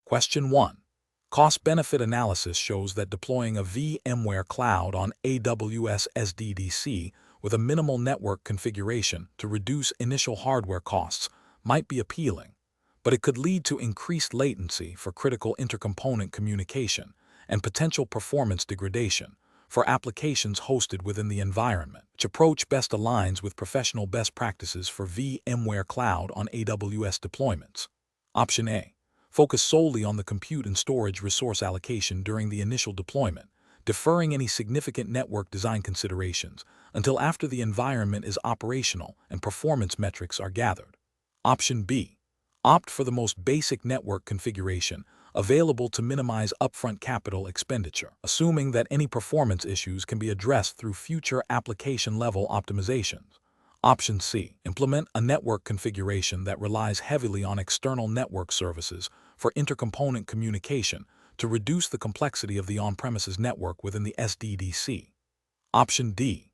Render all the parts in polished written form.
Question 1. Cost-benefit analysis shows that deploying a VMware cloud on AWS SDDC with a minimal network configuration to reduce initial hardware costs might be appealing, but it could lead to increased latency for critical intercomponent communication and potential performance degradation for applications hosted within the environment. Which approach best aligns with professional best practices for VMware Cloud on AWS deployments? Option A. Focus solely on the compute and storage resource allocation during the initial deployment, deferring any significant network design considerations until after the environment is operational and performance metrics are gathered. Option B. Opt for the most basic network configuration available to minimize upfront capital expenditure, assuming that any performance issues can be addressed through future application-level optimizations. Option C. Implement a network configuration that relies heavily on external network services for intercomponent communication to reduce the complexity of the on-premises network within the SDDC. Option D.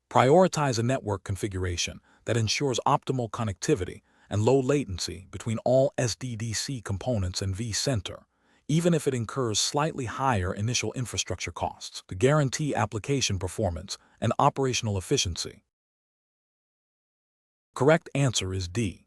Prioritize a network configuration that ensures optimal connectivity and low latency between all SDDC components and vCenter, even if it incurs slightly higher initial infrastructure costs, to guarantee application performance and operational efficiency. Correct answer is D.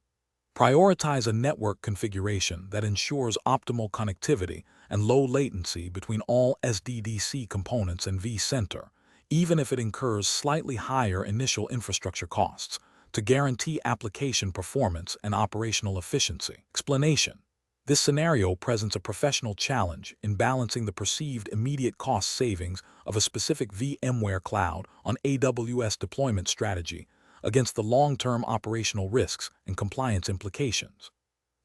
Prioritize a network configuration that ensures optimal connectivity and low latency between all SDDC components and vCenter, even if it incurs slightly higher initial infrastructure costs, to guarantee application performance and operational efficiency. Explanation. This scenario presents a professional challenge in balancing the perceived immediate cost savings of a specific VMware cloud on AWS deployment strategy against the long-term operational risks and compliance implications.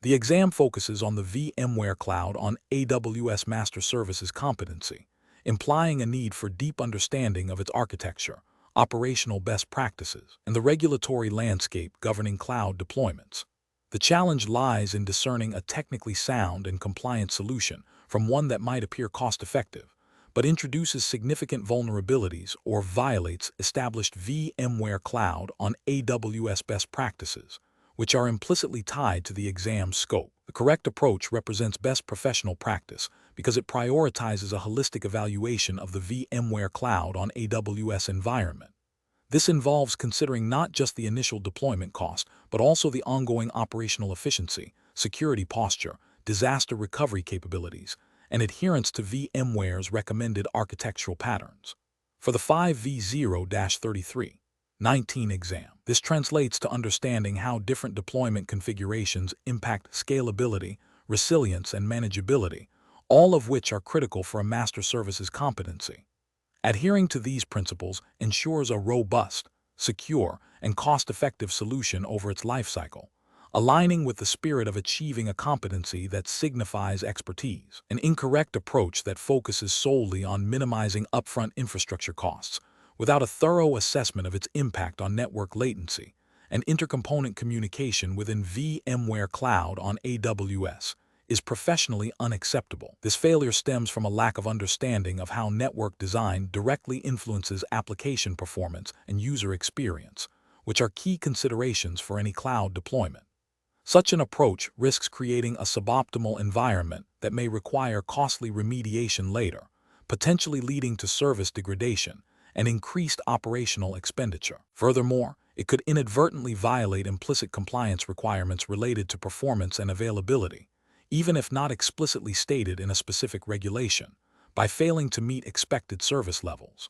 The exam focuses on the VMware cloud on AWS Master Services competency, implying a need for deep understanding of its architecture, operational best practices, and the regulatory landscape governing cloud deployments. The challenge lies in discerning a technically sound and compliant solution from one that might appear cost-effective, but introduces significant vulnerabilities or violates established VMware cloud on AWS best practices, which are implicitly tied to the exam scope. The correct approach represents best professional practice because it prioritizes a holistic evaluation of the VMware cloud on AWS environment. This involves considering not just the initial deployment cost, but also the ongoing operational efficiency, security posture, disaster recovery capabilities, and adherence to VMware's recommended architectural patterns. For the 5V0-3319 exam, this translates to understanding how different deployment configurations impact scalability, resilience, and manageability, all of which are critical for a master services competency. Adhering to these principles ensures a robust, secure, and cost-effective solution over its lifecycle, aligning with the spirit of achieving a competency that signifies expertise. An incorrect approach that focuses solely on minimizing upfront infrastructure costs without a thorough assessment of its impact on network latency and intercomponent communication within VMware Cloud on AWS is professionally unacceptable. This failure stems from a lack of understanding of how network design directly influences application performance and user experience, which are key considerations for any cloud deployment. Such an approach risks creating a suboptimal environment that may require costly remediation later, potentially leading to service degradation and increased operational expenditure. Furthermore, it could inadvertently violate implicit compliance requirements related to performance and availability, even if not explicitly stated in a specific regulation, by failing to meet expected service levels.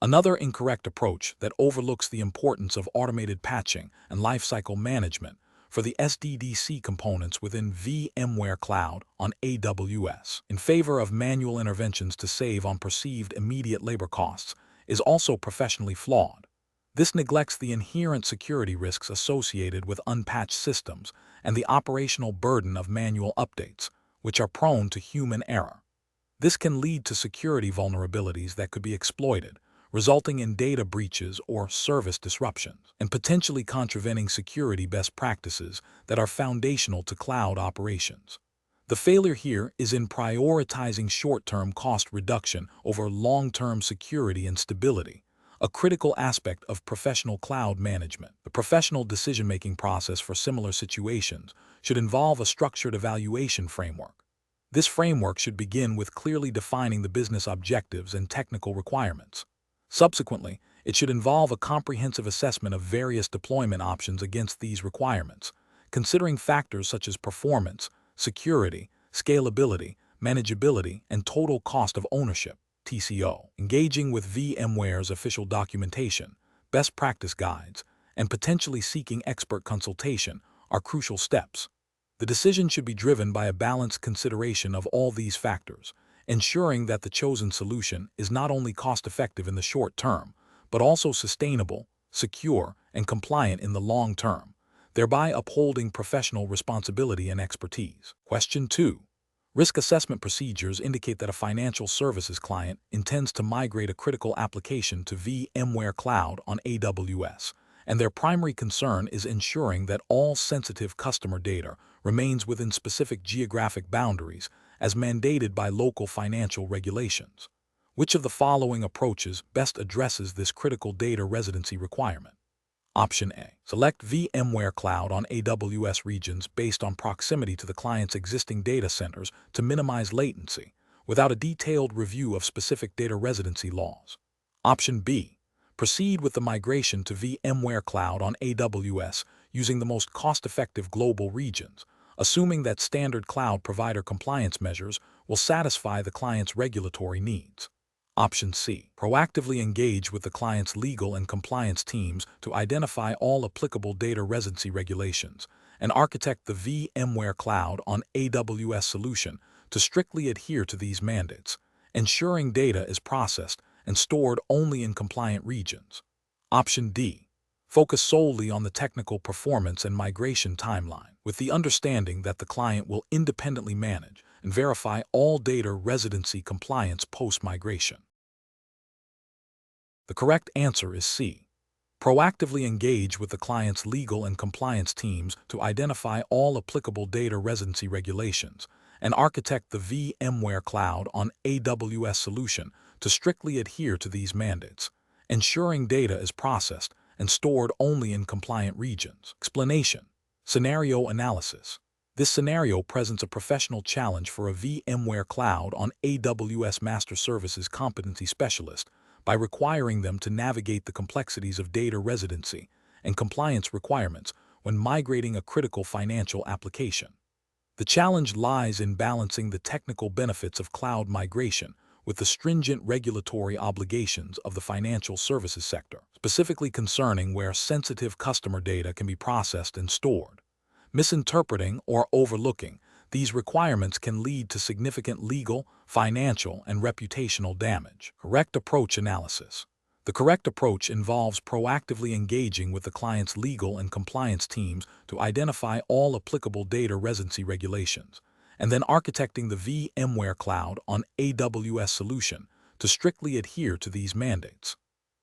Another incorrect approach that overlooks the importance of automated patching and lifecycle management for the SDDC components within VMware Cloud on AWS, in favor of manual interventions to save on perceived immediate labor costs, is also professionally flawed. This neglects the inherent security risks associated with unpatched systems and the operational burden of manual updates, which are prone to human error. This can lead to security vulnerabilities that could be exploited, resulting in data breaches or service disruptions, and potentially contravening security best practices that are foundational to cloud operations. The failure here is in prioritizing short-term cost reduction over long-term security and stability, a critical aspect of professional cloud management. The professional decision-making process for similar situations should involve a structured evaluation framework. This framework should begin with clearly defining the business objectives and technical requirements. Subsequently, it should involve a comprehensive assessment of various deployment options against these requirements, considering factors such as performance, security, scalability, manageability, and total cost of ownership, TCO. Engaging with VMware's official documentation, best practice guides, and potentially seeking expert consultation are crucial steps. The decision should be driven by a balanced consideration of all these factors, ensuring that the chosen solution is not only cost-effective in the short term, but also sustainable, secure, and compliant in the long term, thereby upholding professional responsibility and expertise. Question 2. Risk assessment procedures indicate that a financial services client intends to migrate a critical application to VMware Cloud on AWS, and their primary concern is ensuring that all sensitive customer data remains within specific geographic boundaries as mandated by local financial regulations. Which of the following approaches best addresses this critical data residency requirement? Option A. Select VMware Cloud on AWS regions based on proximity to the client's existing data centers to minimize latency, without a detailed review of specific data residency laws. Option B. Proceed with the migration to VMware Cloud on AWS using the most cost-effective global regions, assuming that standard cloud provider compliance measures will satisfy the client's regulatory needs. Option C. Proactively engage with the client's legal and compliance teams to identify all applicable data residency regulations and architect the VMware Cloud on AWS solution to strictly adhere to these mandates, ensuring data is processed and stored only in compliant regions. Option D. Focus solely on the technical performance and migration timeline, with the understanding that the client will independently manage and verify all data residency compliance post-migration. The correct answer is C. Proactively engage with the client's legal and compliance teams to identify all applicable data residency regulations and architect the VMware Cloud on AWS solution to strictly adhere to these mandates, ensuring data is processed and stored only in compliant regions. Explanation. Scenario analysis. This scenario presents a professional challenge for a VMware Cloud on AWS Master Services Competency Specialist by requiring them to navigate the complexities of data residency and compliance requirements when migrating a critical financial application. The challenge lies in balancing the technical benefits of cloud migration with the stringent regulatory obligations of the financial services sector, specifically concerning where sensitive customer data can be processed and stored. Misinterpreting or overlooking these requirements can lead to significant legal, financial, and reputational damage. Correct approach analysis. The correct approach involves proactively engaging with the client's legal and compliance teams to identify all applicable data residency regulations, and then architecting the VMware Cloud on AWS solution to strictly adhere to these mandates.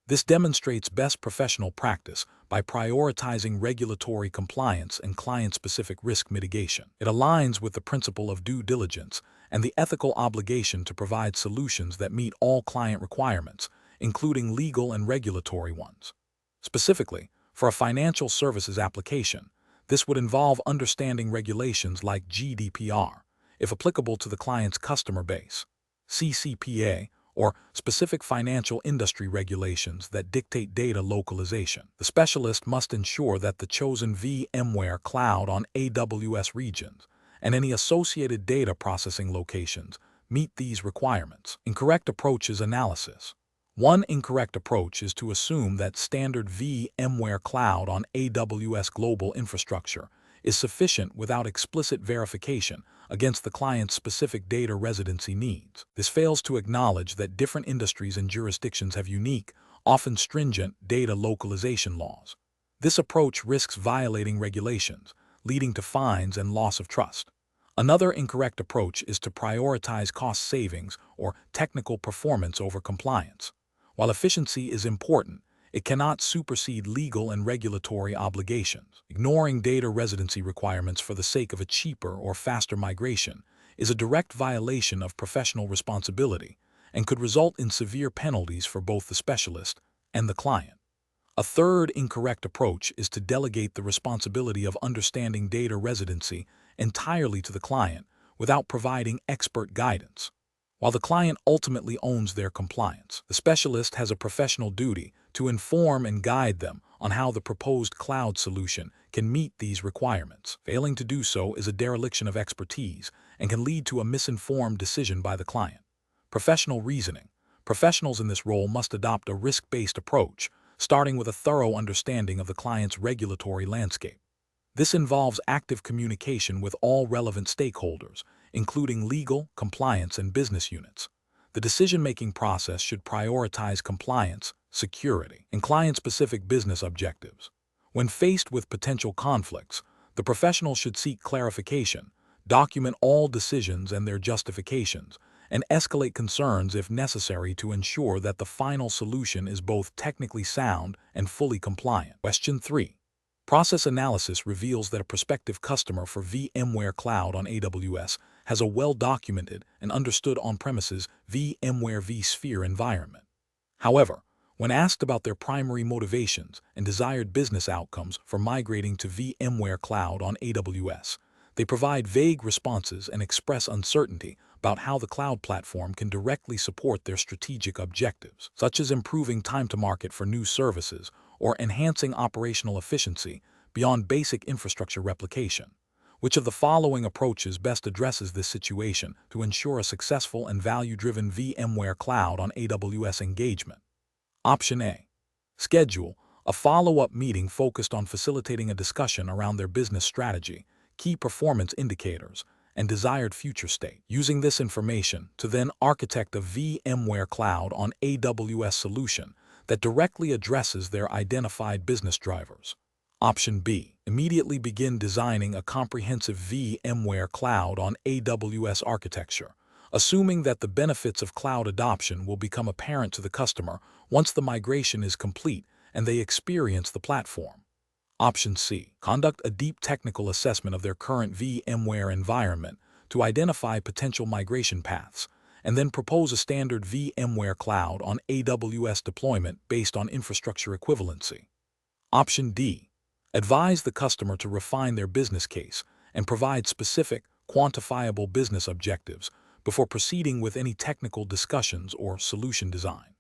This demonstrates best professional practice by prioritizing regulatory compliance and client-specific risk mitigation. It aligns with the principle of due diligence and the ethical obligation to provide solutions that meet all client requirements, including legal and regulatory ones. Specifically, for a financial services application, this would involve understanding regulations like GDPR, if applicable to the client's customer base, CCPA, or specific financial industry regulations that dictate data localization. The specialist must ensure that the chosen VMware Cloud on AWS regions and any associated data processing locations meet these requirements. Incorrect approaches analysis. One incorrect approach is to assume that standard VMware Cloud on AWS global infrastructure is sufficient without explicit verification against the client's specific data residency needs. This fails to acknowledge that different industries and jurisdictions have unique, often stringent, data localization laws. This approach risks violating regulations, leading to fines and loss of trust. Another incorrect approach is to prioritize cost savings or technical performance over compliance. While efficiency is important, it cannot supersede legal and regulatory obligations. Ignoring data residency requirements for the sake of a cheaper or faster migration is a direct violation of professional responsibility and could result in severe penalties for both the specialist and the client. A third incorrect approach is to delegate the responsibility of understanding data residency entirely to the client without providing expert guidance. While the client ultimately owns their compliance, the specialist has a professional duty to inform and guide them on how the proposed cloud solution can meet these requirements. Failing to do so is a dereliction of expertise and can lead to a misinformed decision by the client. Professional reasoning. Professionals in this role must adopt a risk-based approach, starting with a thorough understanding of the client's regulatory landscape. This involves active communication with all relevant stakeholders, including legal, compliance, and business units. The decision-making process should prioritize compliance, security, and client-specific business objectives. When faced with potential conflicts, the professional should seek clarification, document all decisions and their justifications, and escalate concerns if necessary to ensure that the final solution is both technically sound and fully compliant. Question 3. Process analysis reveals that a prospective customer for VMware Cloud on AWS has a well-documented and understood on-premises VMware vSphere environment. However, when asked about their primary motivations and desired business outcomes for migrating to VMware Cloud on AWS, they provide vague responses and express uncertainty about how the cloud platform can directly support their strategic objectives, such as improving time to market for new services or enhancing operational efficiency beyond basic infrastructure replication. Which of the following approaches best addresses this situation to ensure a successful and value-driven VMware Cloud on AWS engagement? Option A. Schedule a follow-up meeting focused on facilitating a discussion around their business strategy, key performance indicators, and desired future state, using this information to then architect a VMware Cloud on AWS solution that directly addresses their identified business drivers. Option B. Immediately begin designing a comprehensive VMware Cloud on AWS architecture, assuming that the benefits of cloud adoption will become apparent to the customer once the migration is complete and they experience the platform. Option C. Conduct a deep technical assessment of their current VMware environment to identify potential migration paths, and then propose a standard VMware Cloud on AWS deployment based on infrastructure equivalency. Option D. Advise the customer to refine their business case and provide specific, quantifiable business objectives before proceeding with any technical discussions or solution design.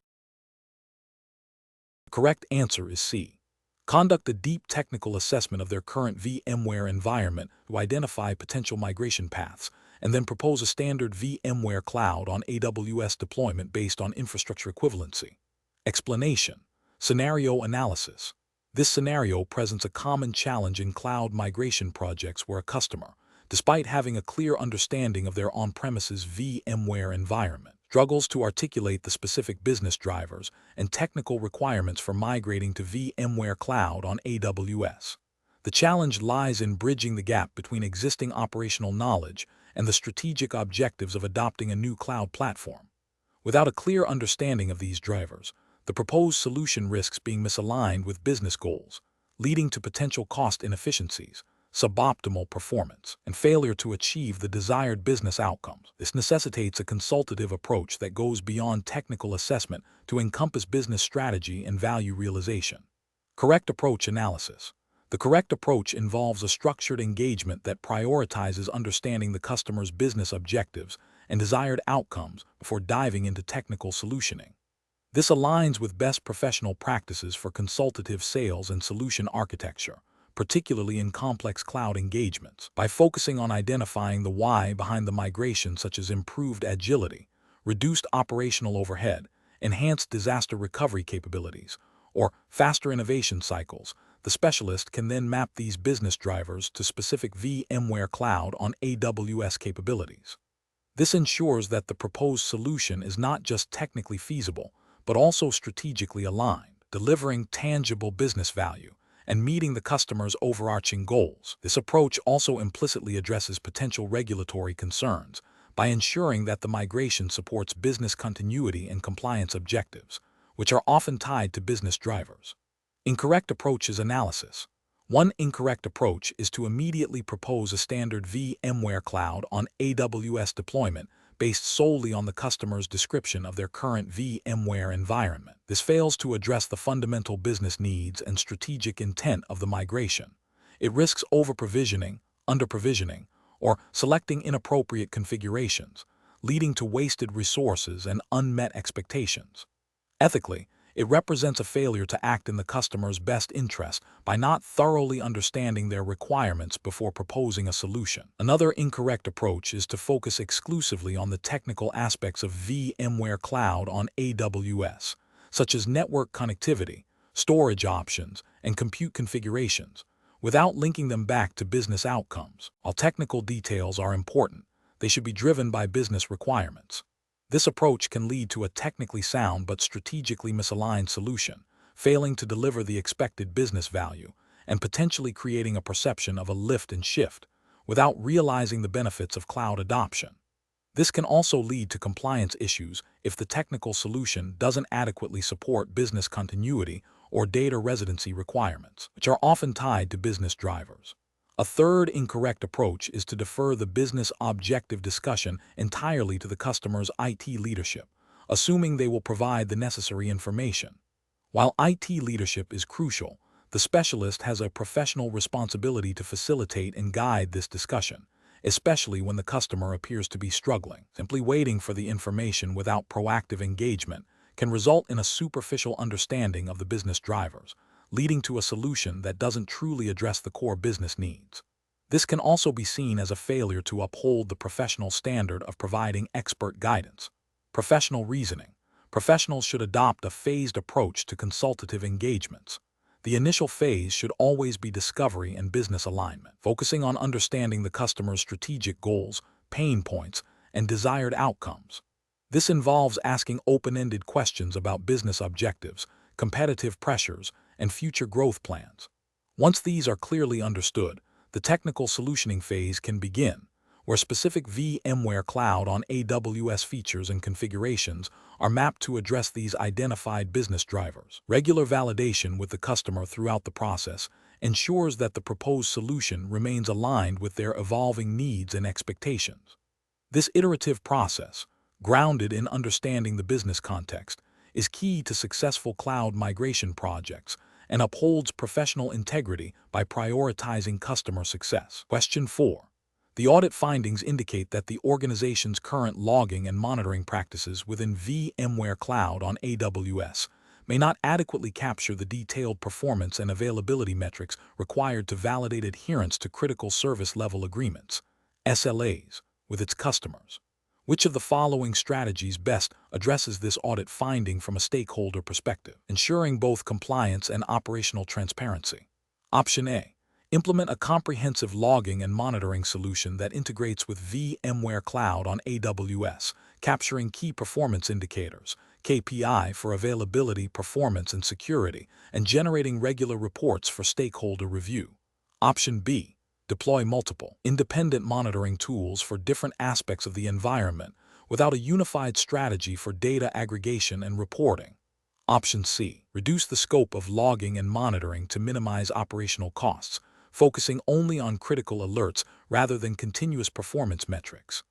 The correct answer is C. Conduct a deep technical assessment of their current VMware environment to identify potential migration paths, and then propose a standard VMware Cloud on AWS deployment based on infrastructure equivalency. Explanation. Scenario analysis. This scenario presents a common challenge in cloud migration projects where a customer, despite having a clear understanding of their on-premises VMware environment, struggles to articulate the specific business drivers and technical requirements for migrating to VMware Cloud on AWS. The challenge lies in bridging the gap between existing operational knowledge and the strategic objectives of adopting a new cloud platform. Without a clear understanding of these drivers, the proposed solution risks being misaligned with business goals, leading to potential cost inefficiencies, suboptimal performance, and failure to achieve the desired business outcomes. This necessitates a consultative approach that goes beyond technical assessment to encompass business strategy and value realization. Correct approach analysis. The correct approach involves a structured engagement that prioritizes understanding the customer's business objectives and desired outcomes before diving into technical solutioning. This aligns with best professional practices for consultative sales and solution architecture, particularly in complex cloud engagements. By focusing on identifying the why behind the migration, such as improved agility, reduced operational overhead, enhanced disaster recovery capabilities, or faster innovation cycles, the specialist can then map these business drivers to specific VMware Cloud on AWS capabilities. This ensures that the proposed solution is not just technically feasible, but also strategically aligned, delivering tangible business value and meeting the customer's overarching goals. This approach also implicitly addresses potential regulatory concerns by ensuring that the migration supports business continuity and compliance objectives, which are often tied to business drivers. Incorrect approaches analysis. One incorrect approach is to immediately propose a standard VMware Cloud on AWS deployment based solely on the customer's description of their current VMware environment. This fails to address the fundamental business needs and strategic intent of the migration. It risks over-provisioning, under-provisioning, or selecting inappropriate configurations, leading to wasted resources and unmet expectations. Ethically, it represents a failure to act in the customer's best interest by not thoroughly understanding their requirements before proposing a solution. Another incorrect approach is to focus exclusively on the technical aspects of VMware Cloud on AWS, such as network connectivity, storage options, and compute configurations, without linking them back to business outcomes. While technical details are important, they should be driven by business requirements. This approach can lead to a technically sound but strategically misaligned solution, failing to deliver the expected business value, and potentially creating a perception of a lift and shift, without realizing the benefits of cloud adoption. This can also lead to compliance issues if the technical solution doesn't adequately support business continuity or data residency requirements, which are often tied to business drivers. A third incorrect approach is to defer the business objective discussion entirely to the customer's IT leadership, assuming they will provide the necessary information. While IT leadership is crucial, the specialist has a professional responsibility to facilitate and guide this discussion, especially when the customer appears to be struggling. Simply waiting for the information without proactive engagement can result in a superficial understanding of the business drivers, leading to a solution that doesn't truly address the core business needs. This can also be seen as a failure to uphold the professional standard of providing expert guidance. Professional reasoning. Professionals should adopt a phased approach to consultative engagements. The initial phase should always be discovery and business alignment, focusing on understanding the customer's strategic goals, pain points, and desired outcomes. This involves asking open-ended questions about business objectives, competitive pressures, and future growth plans. Once these are clearly understood, the technical solutioning phase can begin, where specific VMware Cloud on AWS features and configurations are mapped to address these identified business drivers. Regular validation with the customer throughout the process ensures that the proposed solution remains aligned with their evolving needs and expectations. This iterative process, grounded in understanding the business context, is key to successful cloud migration projects and upholds professional integrity by prioritizing customer success. Question 4. The audit findings indicate that the organization's current logging and monitoring practices within VMware Cloud on AWS may not adequately capture the detailed performance and availability metrics required to validate adherence to critical service level agreements, SLAs, with its customers. Which of the following strategies best addresses this audit finding from a stakeholder perspective, ensuring both compliance and operational transparency? Option A. Implement a comprehensive logging and monitoring solution that integrates with VMware Cloud on AWS, capturing key performance indicators, KPI for availability, performance, and security, and generating regular reports for stakeholder review. Option B. Deploy multiple, independent monitoring tools for different aspects of the environment without a unified strategy for data aggregation and reporting. Option C. Reduce the scope of logging and monitoring to minimize operational costs, focusing only on critical alerts rather than continuous performance metrics.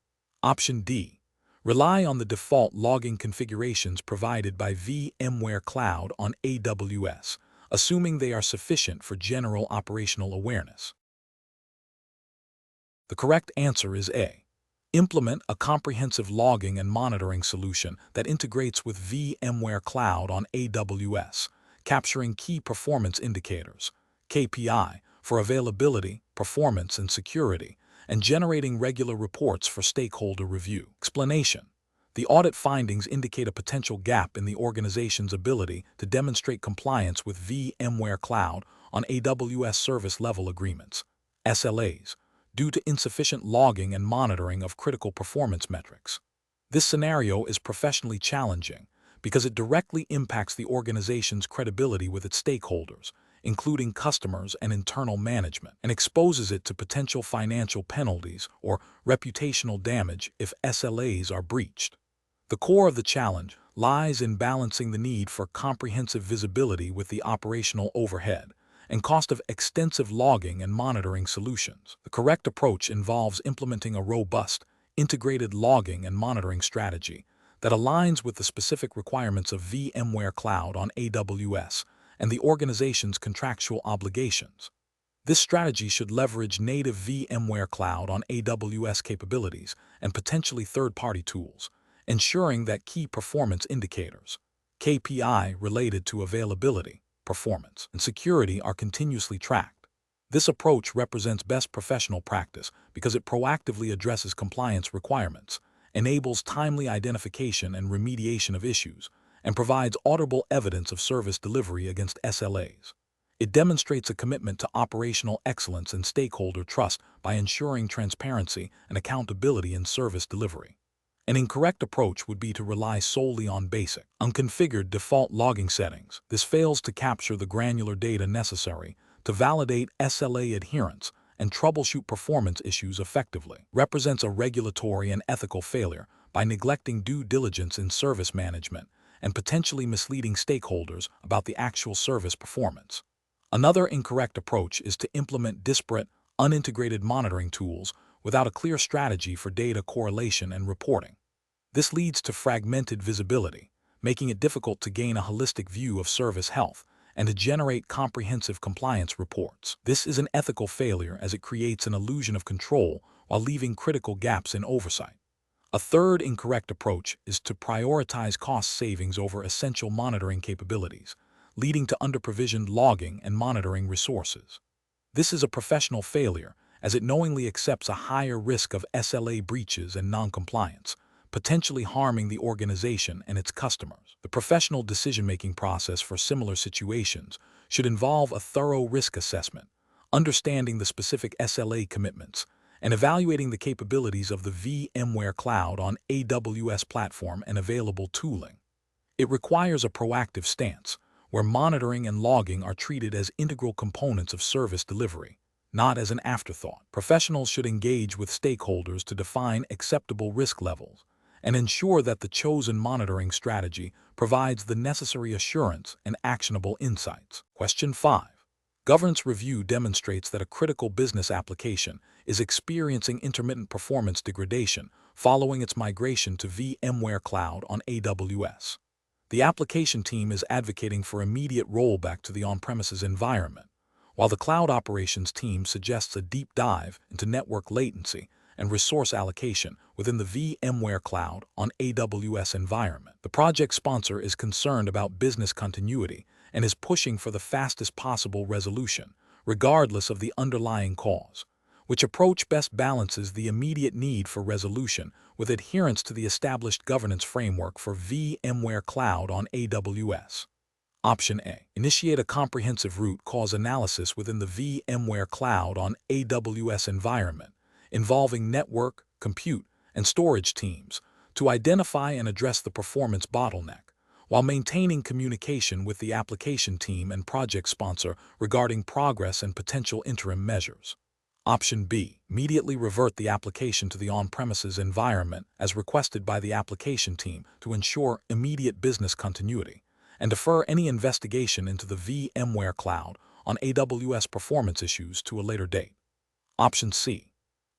Option D. Rely on the default logging configurations provided by VMware Cloud on AWS, assuming they are sufficient for general operational awareness. The correct answer is A. Implement a comprehensive logging and monitoring solution that integrates with VMware Cloud on AWS, capturing key performance indicators, KPI, for availability, performance, and security, and generating regular reports for stakeholder review. Explanation. The audit findings indicate a potential gap in the organization's ability to demonstrate compliance with VMware Cloud on AWS service level agreements, SLAs, due to insufficient logging and monitoring of critical performance metrics. This scenario is professionally challenging because it directly impacts the organization's credibility with its stakeholders, including customers and internal management, and exposes it to potential financial penalties or reputational damage if SLAs are breached. The core of the challenge lies in balancing the need for comprehensive visibility with the operational overhead and cost of extensive logging and monitoring solutions. The correct approach involves implementing a robust, integrated logging and monitoring strategy that aligns with the specific requirements of VMware Cloud on AWS and the organization's contractual obligations. This strategy should leverage native VMware Cloud on AWS capabilities and potentially third-party tools, ensuring that key performance indicators, KPI related to availability, performance, and security are continuously tracked. This approach represents best professional practice because it proactively addresses compliance requirements, enables timely identification and remediation of issues, and provides auditable evidence of service delivery against SLAs. It demonstrates a commitment to operational excellence and stakeholder trust by ensuring transparency and accountability in service delivery. An incorrect approach would be to rely solely on basic, unconfigured default logging settings. This fails to capture the granular data necessary to validate SLA adherence and troubleshoot performance issues effectively. Represents a regulatory and ethical failure by neglecting due diligence in service management and potentially misleading stakeholders about the actual service performance. Another incorrect approach is to implement disparate, unintegrated monitoring tools without a clear strategy for data correlation and reporting. This leads to fragmented visibility, making it difficult to gain a holistic view of service health and to generate comprehensive compliance reports. This is an ethical failure as it creates an illusion of control while leaving critical gaps in oversight. A third incorrect approach is to prioritize cost savings over essential monitoring capabilities, leading to under-provisioned logging and monitoring resources. This is a professional failure as it knowingly accepts a higher risk of SLA breaches and non-compliance, potentially harming the organization and its customers. The professional decision-making process for similar situations should involve a thorough risk assessment, understanding the specific SLA commitments, and evaluating the capabilities of the VMware Cloud on AWS platform and available tooling. It requires a proactive stance, where monitoring and logging are treated as integral components of service delivery, not as an afterthought. Professionals should engage with stakeholders to define acceptable risk levels and ensure that the chosen monitoring strategy provides the necessary assurance and actionable insights. Question 5. Governance review demonstrates that a critical business application is experiencing intermittent performance degradation following its migration to VMware Cloud on AWS. The application team is advocating for immediate rollback to the on-premises environment, while the cloud operations team suggests a deep dive into network latency and resource allocation within the VMware Cloud on AWS environment. The project sponsor is concerned about business continuity and is pushing for the fastest possible resolution, regardless of the underlying cause. Which approach best balances the immediate need for resolution with adherence to the established governance framework for VMware Cloud on AWS? Option A. Initiate a comprehensive root cause analysis within the VMware Cloud on AWS environment, involving network, compute, and storage teams to identify and address the performance bottleneck, while maintaining communication with the application team and project sponsor regarding progress and potential interim measures. Option B. Immediately revert the application to the on-premises environment as requested by the application team to ensure immediate business continuity, and defer any investigation into the VMware Cloud on AWS performance issues to a later date. Option C.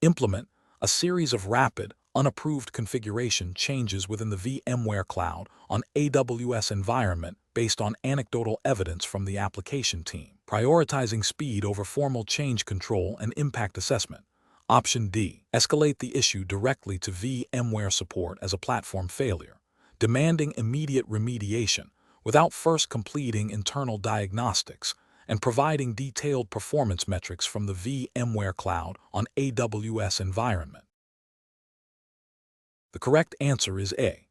Implement a series of rapid, unapproved configuration changes within the VMware Cloud on AWS environment based on anecdotal evidence from the application team, prioritizing speed over formal change control and impact assessment. Option D. Escalate the issue directly to VMware support as a platform failure, demanding immediate remediation without first completing internal diagnostics and providing detailed performance metrics from the VMware Cloud on AWS environment. The correct answer is A.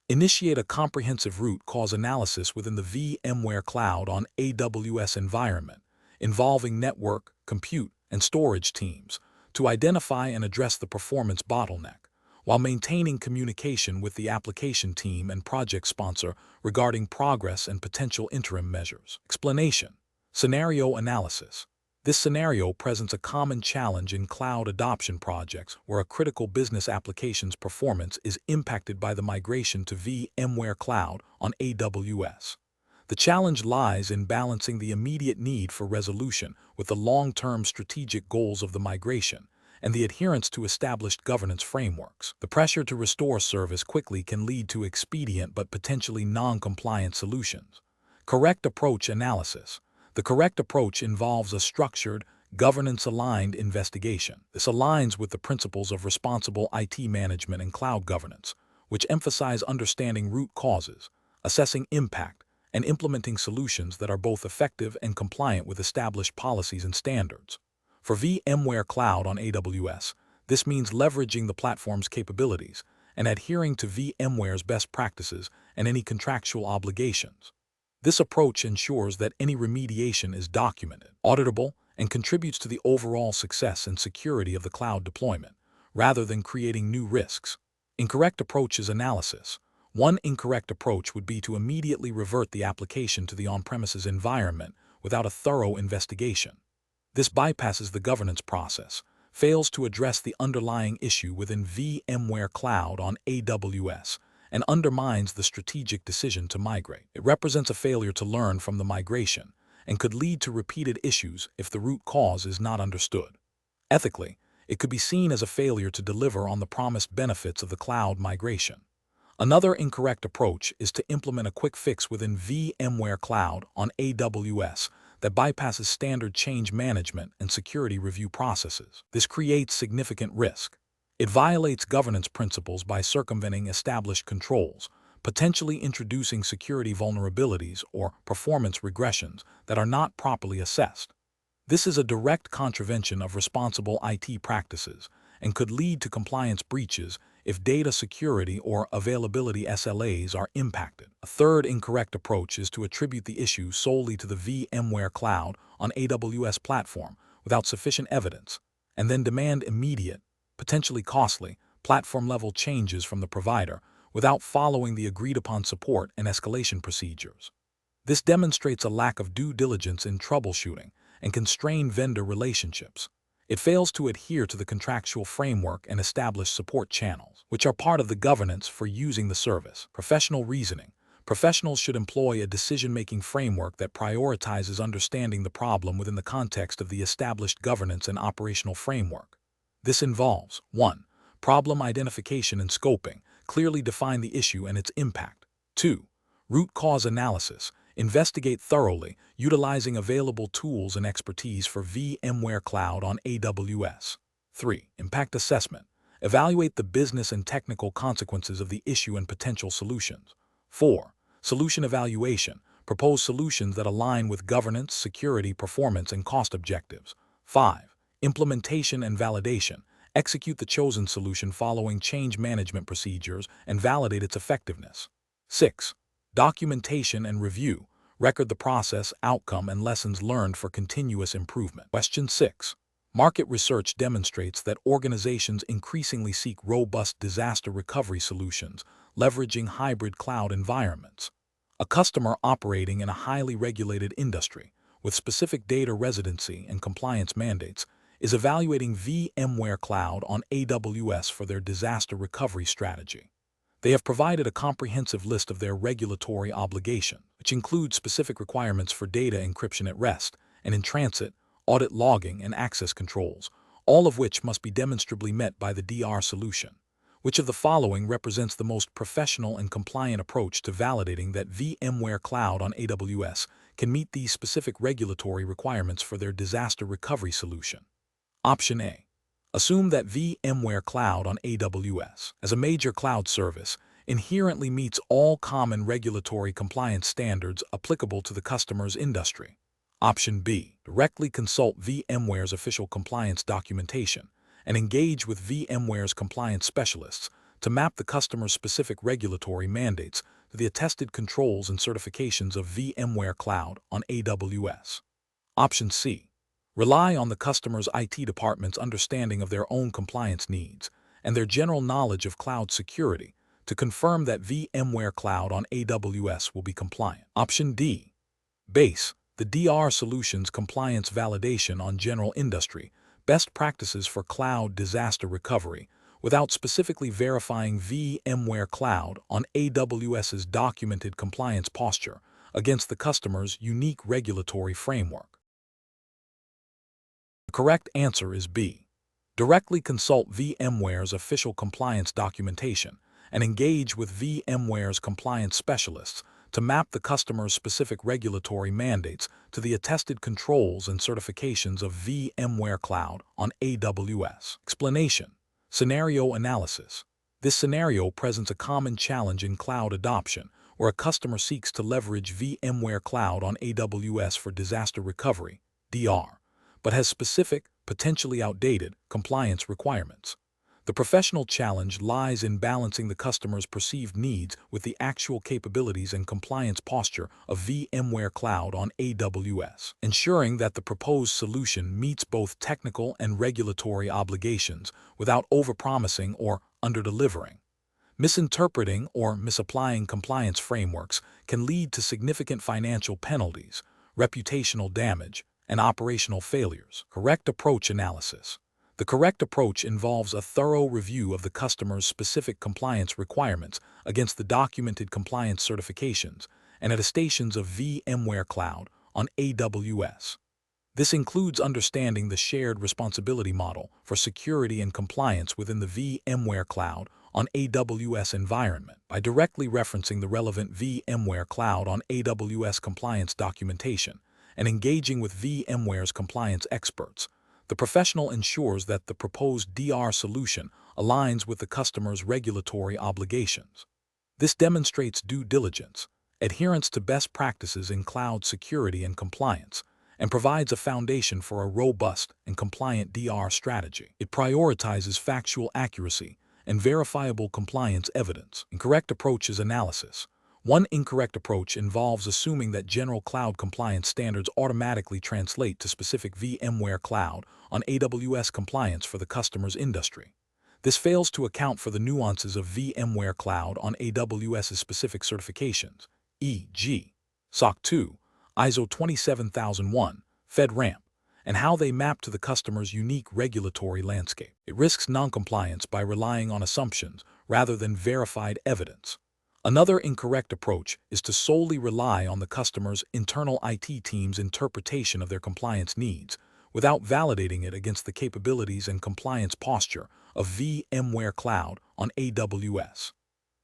Initiate a comprehensive root cause analysis within the VMware Cloud on AWS environment, involving network, compute, and storage teams, to identify and address the performance bottleneck, while maintaining communication with the application team and project sponsor regarding progress and potential interim measures. Explanation. Scenario analysis. This scenario presents a common challenge in cloud adoption projects where a critical business application's performance is impacted by the migration to VMware Cloud on AWS. The challenge lies in balancing the immediate need for resolution with the long-term strategic goals of the migration and the adherence to established governance frameworks. The pressure to restore service quickly can lead to expedient but potentially non-compliant solutions. Correct approach analysis. The correct approach involves a structured, governance-aligned investigation. This aligns with the principles of responsible IT management and cloud governance, which emphasize understanding root causes, assessing impact, and implementing solutions that are both effective and compliant with established policies and standards. For VMware Cloud on AWS, this means leveraging the platform's capabilities and adhering to VMware's best practices and any contractual obligations. This approach ensures that any remediation is documented, auditable, and contributes to the overall success and security of the cloud deployment, rather than creating new risks. Incorrect approach is analysis. One incorrect approach would be to immediately revert the application to the on-premises environment without a thorough investigation. This bypasses the governance process, fails to address the underlying issue within VMware Cloud on AWS, and undermines the strategic decision to migrate. It represents a failure to learn from the migration and could lead to repeated issues if the root cause is not understood. Ethically, it could be seen as a failure to deliver on the promised benefits of the cloud migration. Another incorrect approach is to implement a quick fix within VMware Cloud on AWS that bypasses standard change management and security review processes. This creates significant risk. It violates governance principles by circumventing established controls, potentially introducing security vulnerabilities or performance regressions that are not properly assessed. This is a direct contravention of responsible IT practices and could lead to compliance breaches if data security or availability SLAs are impacted. A third incorrect approach is to attribute the issue solely to the VMware Cloud on AWS platform without sufficient evidence, and then demand immediate, potentially costly, platform-level changes from the provider without following the agreed-upon support and escalation procedures. This demonstrates a lack of due diligence in troubleshooting and constrained vendor relationships. It fails to adhere to the contractual framework and established support channels, which are part of the governance for using the service. Professional reasoning. Professionals should employ a decision-making framework that prioritizes understanding the problem within the context of the established governance and operational framework. This involves 1. Problem identification and scoping. Clearly define the issue and its impact. 2. Root cause analysis. Investigate thoroughly, utilizing available tools and expertise for VMware Cloud on AWS. 3. Impact assessment. Evaluate the business and technical consequences of the issue and potential solutions. 4. Solution evaluation. Propose solutions that align with governance, security, performance, and cost objectives. 5. Implementation and validation. Execute the chosen solution following change management procedures and validate its effectiveness. 6. Documentation and review. Record the process, outcome, and lessons learned for continuous improvement. Question 6. Market research demonstrates that organizations increasingly seek robust disaster recovery solutions, leveraging hybrid cloud environments. A customer operating in a highly regulated industry with specific data residency and compliance mandates is evaluating VMware Cloud on AWS for their disaster recovery strategy. They have provided a comprehensive list of their regulatory obligations, which include specific requirements for data encryption at rest and in transit, audit logging, and access controls, all of which must be demonstrably met by the DR solution. Which of the following represents the most professional and compliant approach to validating that VMware Cloud on AWS can meet these specific regulatory requirements for their disaster recovery solution? Option A. Assume that VMware Cloud on AWS, as a major cloud service, inherently meets all common regulatory compliance standards applicable to the customer's industry. Option B. Directly consult VMware's official compliance documentation and engage with VMware's compliance specialists to map the customer's specific regulatory mandates to the attested controls and certifications of VMware Cloud on AWS. Option C. Rely on the customer's IT department's understanding of their own compliance needs and their general knowledge of cloud security to confirm that VMware Cloud on AWS will be compliant. Option D. Base the DR Solutions compliance validation on general industry best practices for cloud disaster recovery without specifically verifying VMware Cloud on AWS's documented compliance posture against the customer's unique regulatory framework. The correct answer is B. Directly consult VMware's official compliance documentation and engage with VMware's compliance specialists to map the customer's specific regulatory mandates to the attested controls and certifications of VMware Cloud on AWS. Explanation: scenario analysis. This scenario presents a common challenge in cloud adoption, where a customer seeks to leverage VMware Cloud on AWS for disaster recovery, DR, but has specific, potentially outdated, compliance requirements. The professional challenge lies in balancing the customer's perceived needs with the actual capabilities and compliance posture of VMware Cloud on AWS, ensuring that the proposed solution meets both technical and regulatory obligations without overpromising or underdelivering. Misinterpreting or misapplying compliance frameworks can lead to significant financial penalties, reputational damage, and operational failures. Correct approach analysis. The correct approach involves a thorough review of the customer's specific compliance requirements against the documented compliance certifications and attestations of VMware Cloud on AWS. This includes understanding the shared responsibility model for security and compliance within the VMware Cloud on AWS environment by directly referencing the relevant VMware Cloud on AWS compliance documentation and engaging with VMware's compliance experts. The professional ensures that the proposed DR solution aligns with the customer's regulatory obligations. This demonstrates due diligence, adherence to best practices in cloud security and compliance, and provides a foundation for a robust and compliant DR strategy. It prioritizes factual accuracy and verifiable compliance evidence. Incorrect approaches analysis. One incorrect approach involves assuming that general cloud compliance standards automatically translate to specific VMware Cloud on AWS compliance for the customer's industry. This fails to account for the nuances of VMware Cloud on AWS's specific certifications, e.g., SOC 2, ISO 27001, FedRAMP, and how they map to the customer's unique regulatory landscape. It risks noncompliance by relying on assumptions rather than verified evidence. Another incorrect approach is to solely rely on the customer's internal IT team's interpretation of their compliance needs, without validating it against the capabilities and compliance posture of VMware Cloud on AWS.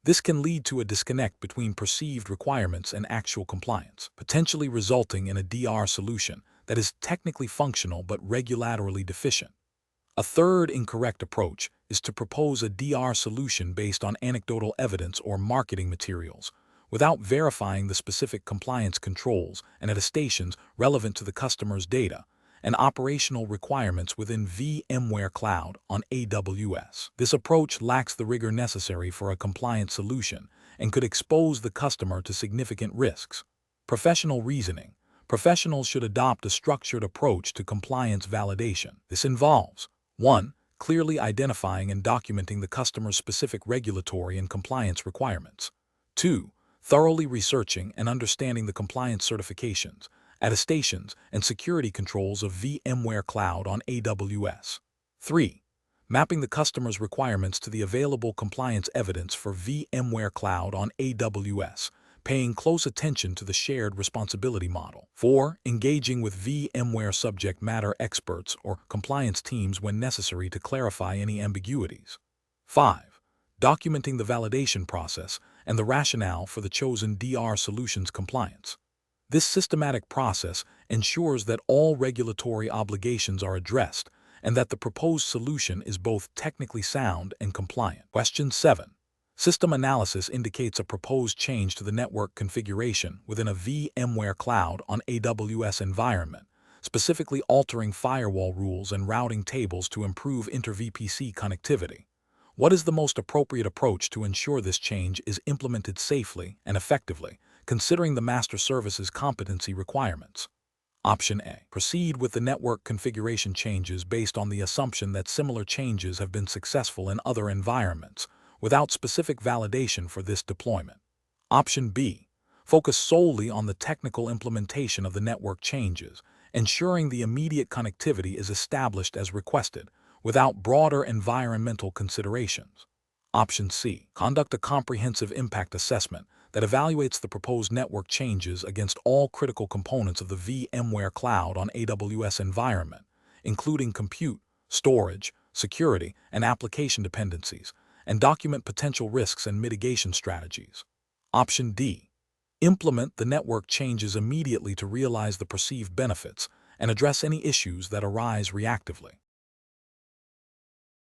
This can lead to a disconnect between perceived requirements and actual compliance, potentially resulting in a DR solution that is technically functional but regulatorily deficient. A third incorrect approach is to propose a DR solution based on anecdotal evidence or marketing materials, without verifying the specific compliance controls and attestations relevant to the customer's data and operational requirements within VMware Cloud on AWS. This approach lacks the rigor necessary for a compliant solution and could expose the customer to significant risks. Professional reasoning. Professionals should adopt a structured approach to compliance validation. This involves 1. Clearly identifying and documenting the customer's specific regulatory and compliance requirements. 2. Thoroughly researching and understanding the compliance certifications, attestations, and security controls of VMware Cloud on AWS. 3. Mapping the customer's requirements to the available compliance evidence for VMware Cloud on AWS, paying close attention to the shared responsibility model. 4. Engaging with VMware subject matter experts or compliance teams when necessary to clarify any ambiguities. 5. Documenting the validation process and the rationale for the chosen DR solution's compliance. This systematic process ensures that all regulatory obligations are addressed and that the proposed solution is both technically sound and compliant. Question 7. System analysis indicates a proposed change to the network configuration within a VMware Cloud on AWS environment, specifically altering firewall rules and routing tables to improve inter-VPC connectivity. What is the most appropriate approach to ensure this change is implemented safely and effectively, considering the master service's competency requirements? Option A. Proceed with the network configuration changes based on the assumption that similar changes have been successful in other environments, without specific validation for this deployment. Option B. Focus solely on the technical implementation of the network changes, ensuring the immediate connectivity is established as requested, without broader environmental considerations. Option C. Conduct a comprehensive impact assessment that evaluates the proposed network changes against all critical components of the VMware Cloud on AWS environment, including compute, storage, security, and application dependencies, and document potential risks and mitigation strategies. Option D. Implement the network changes immediately to realize the perceived benefits and address any issues that arise reactively.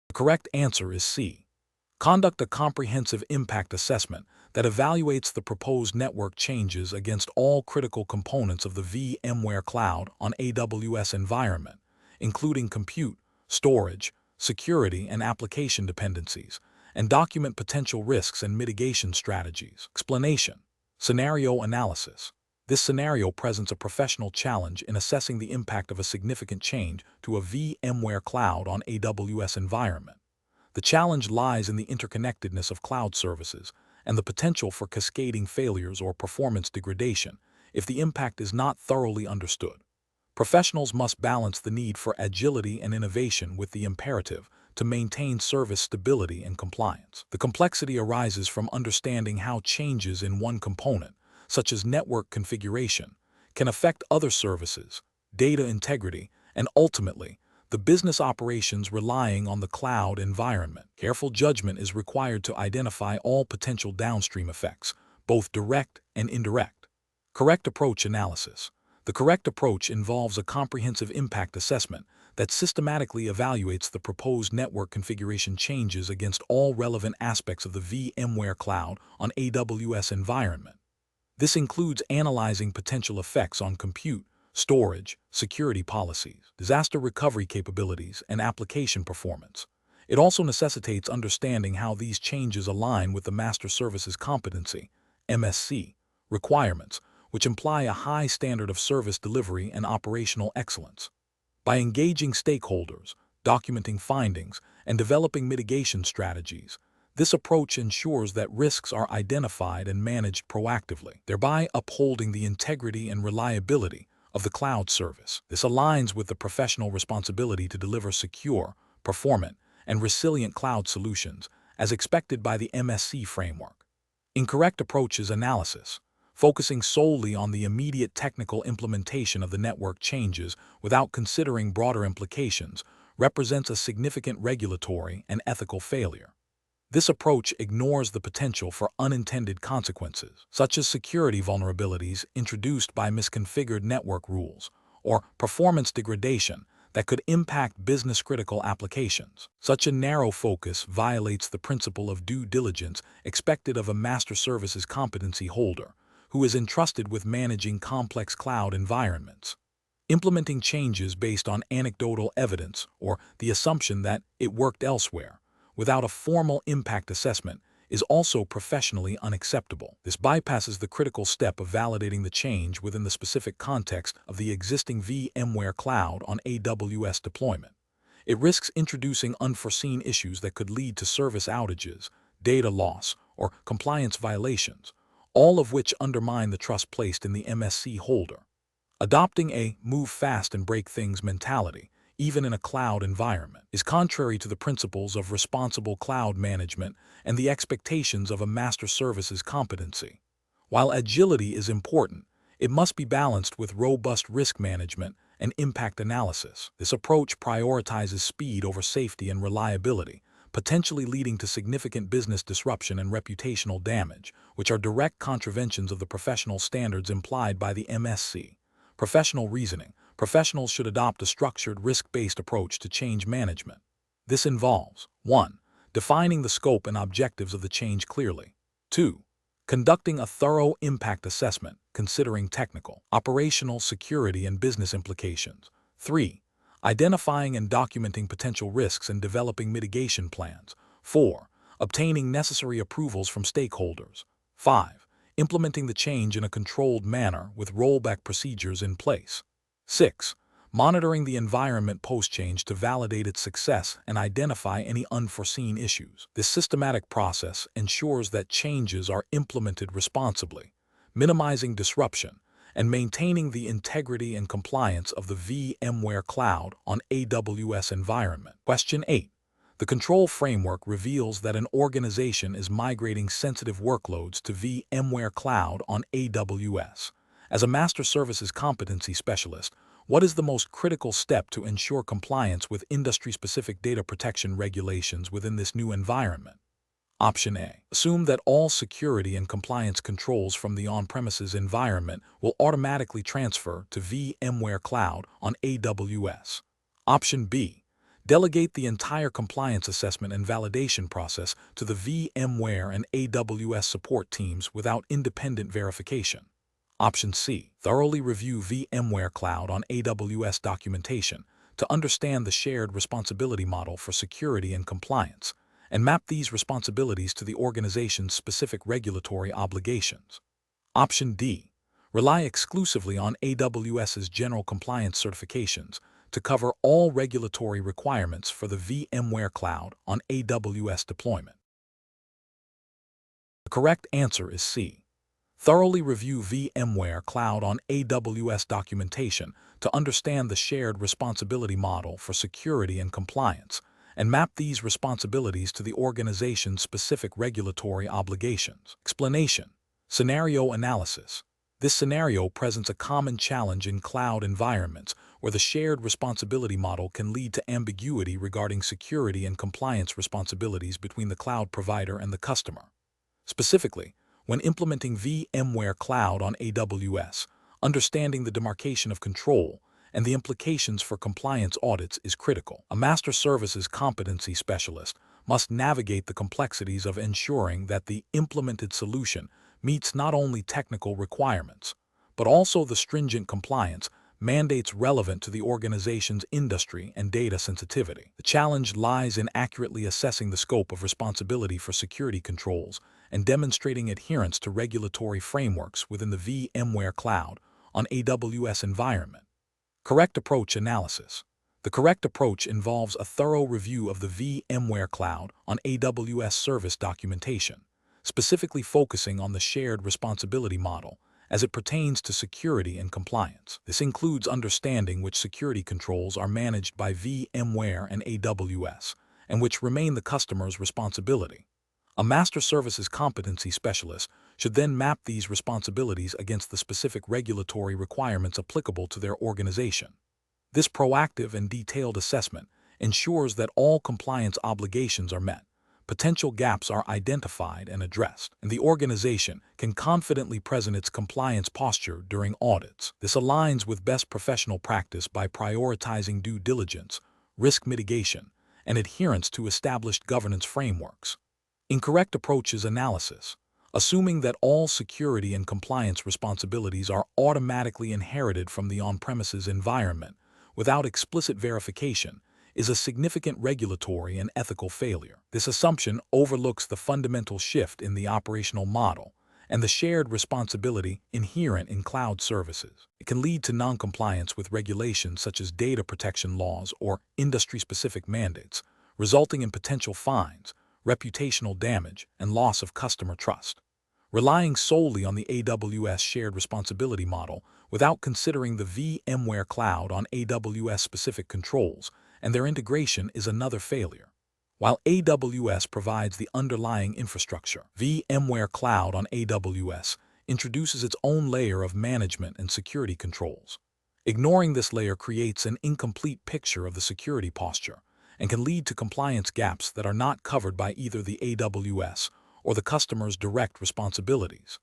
The correct answer is C. Conduct a comprehensive impact assessment that evaluates the proposed network changes against all critical components of the VMware cloud on AWS environment, including compute, storage, security, and application dependencies, and document potential risks and mitigation strategies. Explanation. Scenario analysis. This scenario presents a professional challenge in assessing the impact of a significant change to a VMware cloud on AWS environment. The challenge lies in the interconnectedness of cloud services and the potential for cascading failures or performance degradation if the impact is not thoroughly understood. Professionals must balance the need for agility and innovation with the imperative to maintain service stability and compliance. The complexity arises from understanding how changes in one component, such as network configuration, can affect other services, data integrity, and ultimately, the business operations relying on the cloud environment. Careful judgment is required to identify all potential downstream effects, both direct and indirect. Correct approach analysis. The correct approach involves a comprehensive impact assessment that systematically evaluates the proposed network configuration changes against all relevant aspects of the VMware cloud on AWS environment. This includes analyzing potential effects on compute, storage, security policies, disaster recovery capabilities, and application performance. It also necessitates understanding how these changes align with the Master Services Competency (MSC) requirements, which imply a high standard of service delivery and operational excellence. By engaging stakeholders, documenting findings, and developing mitigation strategies, this approach ensures that risks are identified and managed proactively, thereby upholding the integrity and reliability of the cloud service. This aligns with the professional responsibility to deliver secure, performant, and resilient cloud solutions as expected by the MSC framework. Incorrect approaches analysis. Focusing solely on the immediate technical implementation of the network changes without considering broader implications represents a significant regulatory and ethical failure. This approach ignores the potential for unintended consequences, such as security vulnerabilities introduced by misconfigured network rules, or performance degradation that could impact business-critical applications. Such a narrow focus violates the principle of due diligence expected of a master services competency holder, who is entrusted with managing complex cloud environments. Implementing changes based on anecdotal evidence or the assumption that it worked elsewhere, without a formal impact assessment, is also professionally unacceptable. This bypasses the critical step of validating the change within the specific context of the existing VMware cloud on AWS deployment. It risks introducing unforeseen issues that could lead to service outages, data loss, or compliance violations, all of which undermine the trust placed in the MSC holder. Adopting a move fast and break things mentality, even in a cloud environment, is contrary to the principles of responsible cloud management and the expectations of a master services competency. While agility is important, it must be balanced with robust risk management and impact analysis. This approach prioritizes speed over safety and reliability, potentially leading to significant business disruption and reputational damage, which are direct contraventions of the professional standards implied by the MSC. Professional reasoning. Professionals should adopt a structured, risk-based approach to change management. This involves 1. Defining the scope and objectives of the change clearly. 2. Conducting a thorough impact assessment, considering technical, operational, security, and business implications. 3. Identifying and documenting potential risks and developing mitigation plans. 4. Obtaining necessary approvals from stakeholders. 5. Implementing the change in a controlled manner with rollback procedures in place. 6. Monitoring the environment post-change to validate its success and identify any unforeseen issues. This systematic process ensures that changes are implemented responsibly, minimizing disruption, and maintaining the integrity and compliance of the VMware cloud on AWS environment. Question 8. The control framework reveals that an organization is migrating sensitive workloads to VMware cloud on AWS. As a master services competency specialist, what is the most critical step to ensure compliance with industry-specific data protection regulations within this new environment? Option A. Assume that all security and compliance controls from the on-premises environment will automatically transfer to VMware Cloud on AWS. Option B. Delegate the entire compliance assessment and validation process to the VMware and AWS support teams without independent verification. Option C. Thoroughly review VMware Cloud on AWS documentation to understand the shared responsibility model for security and compliance, and map these responsibilities to the organization's specific regulatory obligations. Option D. Rely exclusively on AWS's general compliance certifications to cover all regulatory requirements for the VMware Cloud on AWS deployment. The correct answer is C. Thoroughly review VMware Cloud on AWS documentation to understand the shared responsibility model for security and compliance, and map these responsibilities to the organization's specific regulatory obligations. Explanation. Scenario analysis. This scenario presents a common challenge in cloud environments where the shared responsibility model can lead to ambiguity regarding security and compliance responsibilities between the cloud provider and the customer. Specifically, when implementing VMware Cloud on AWS, understanding the demarcation of control and the implications for compliance audits is critical. A master services competency specialist must navigate the complexities of ensuring that the implemented solution meets not only technical requirements, but also the stringent compliance mandates relevant to the organization's industry and data sensitivity. The challenge lies in accurately assessing the scope of responsibility for security controls and demonstrating adherence to regulatory frameworks within the VMware Cloud on AWS environment. Correct approach analysis. The correct approach involves a thorough review of the VMware Cloud on AWS service documentation, specifically focusing on the shared responsibility model as it pertains to security and compliance. This includes understanding which security controls are managed by VMware and AWS, and which remain the customer's responsibility. A master services competency specialist should then map these responsibilities against the specific regulatory requirements applicable to their organization. This proactive and detailed assessment ensures that all compliance obligations are met, potential gaps are identified and addressed, and the organization can confidently present its compliance posture during audits. This aligns with best professional practice by prioritizing due diligence, risk mitigation, and adherence to established governance frameworks. Incorrect approaches analysis. Assuming that all security and compliance responsibilities are automatically inherited from the on-premises environment without explicit verification is a significant regulatory and ethical failure. This assumption overlooks the fundamental shift in the operational model and the shared responsibility inherent in cloud services. It can lead to non-compliance with regulations such as data protection laws or industry-specific mandates, resulting in potential fines, reputational damage, and loss of customer trust. Relying solely on the AWS shared responsibility model without considering the VMware Cloud on AWS-specific controls and their integration is another failure. While AWS provides the underlying infrastructure, VMware Cloud on AWS introduces its own layer of management and security controls. Ignoring this layer creates an incomplete picture of the security posture and can lead to compliance gaps that are not covered by either the AWS or the customer's direct responsibilities.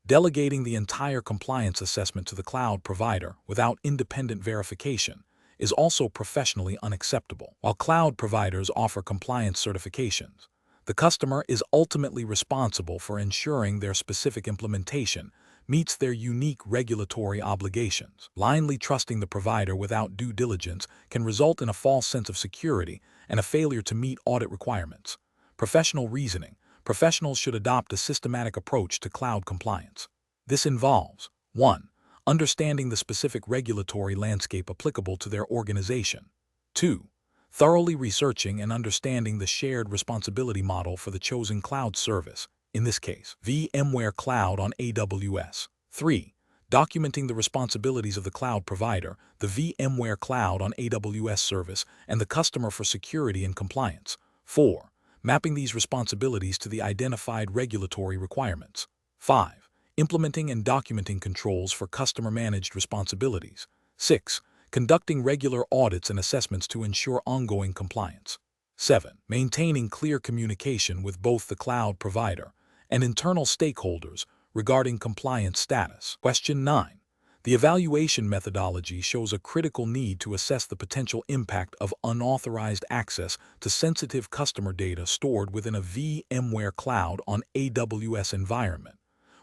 Delegating the entire compliance assessment to the cloud provider without independent verification is also professionally unacceptable. While cloud providers offer compliance certifications, the customer is ultimately responsible for ensuring their specific implementation meets their unique regulatory obligations. Blindly trusting the provider without due diligence can result in a false sense of security and a failure to meet audit requirements. Professional reasoning. Professionals should adopt a systematic approach to cloud compliance. This involves 1. Understanding the specific regulatory landscape applicable to their organization. 2. Thoroughly researching and understanding the shared responsibility model for the chosen cloud service, in this case, VMware Cloud on AWS. 3. Documenting the responsibilities of the cloud provider, the VMware Cloud on AWS service, and the customer for security and compliance. 4. Mapping these responsibilities to the identified regulatory requirements. 5. Implementing and documenting controls for customer-managed responsibilities. 6. Conducting regular audits and assessments to ensure ongoing compliance. 7. Maintaining clear communication with both the cloud provider and internal stakeholders regarding compliance status. Question 9. The evaluation methodology shows a critical need to assess the potential impact of unauthorized access to sensitive customer data stored within a VMware cloud on AWS environment.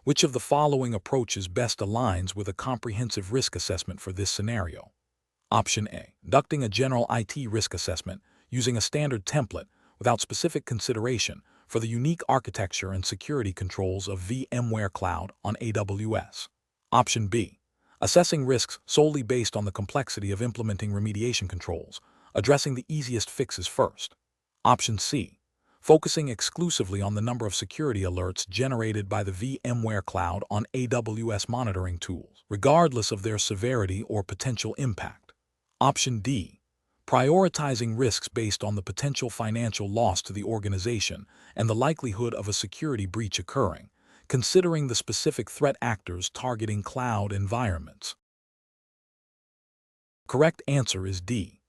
Which of the following approaches best aligns with a comprehensive risk assessment for this scenario? Option A. Conducting a general IT risk assessment using a standard template without specific consideration for the unique architecture and security controls of VMware Cloud on AWS. Option B. Assessing risks solely based on the complexity of implementing remediation controls, addressing the easiest fixes first. Option C. Focusing exclusively on the number of security alerts generated by the VMware Cloud on AWS monitoring tools, regardless of their severity or potential impact. Option D. Prioritizing risks based on the potential financial loss to the organization and the likelihood of a security breach occurring, considering the specific threat actors targeting cloud environments. Correct answer is D.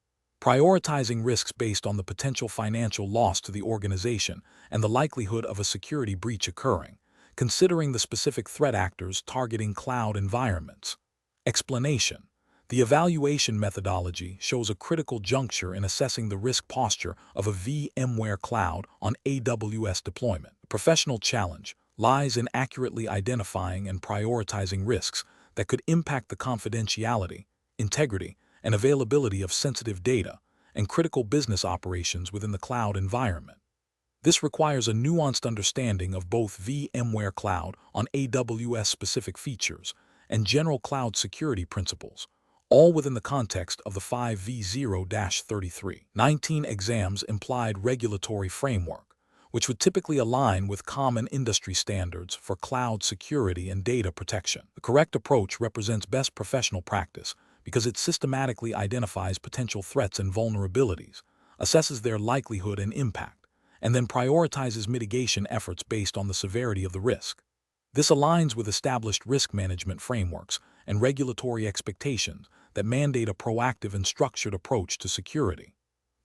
Prioritizing risks based on the potential financial loss to the organization and the likelihood of a security breach occurring, considering the specific threat actors targeting cloud environments. Explanation. The evaluation methodology shows a critical juncture in assessing the risk posture of a VMware cloud on AWS deployment. The professional challenge lies in accurately identifying and prioritizing risks that could impact the confidentiality, integrity, and availability of sensitive data and critical business operations within the cloud environment. This requires a nuanced understanding of both VMware Cloud on AWS specific features and general cloud security principles, all within the context of the 5v0-3319 exams implied regulatory framework, which would typically align with common industry standards for cloud security and data protection. The correct approach represents best professional practice because it systematically identifies potential threats and vulnerabilities, assesses their likelihood and impact, and then prioritizes mitigation efforts based on the severity of the risk. This aligns with established risk management frameworks and regulatory expectations that mandate a proactive and structured approach to security.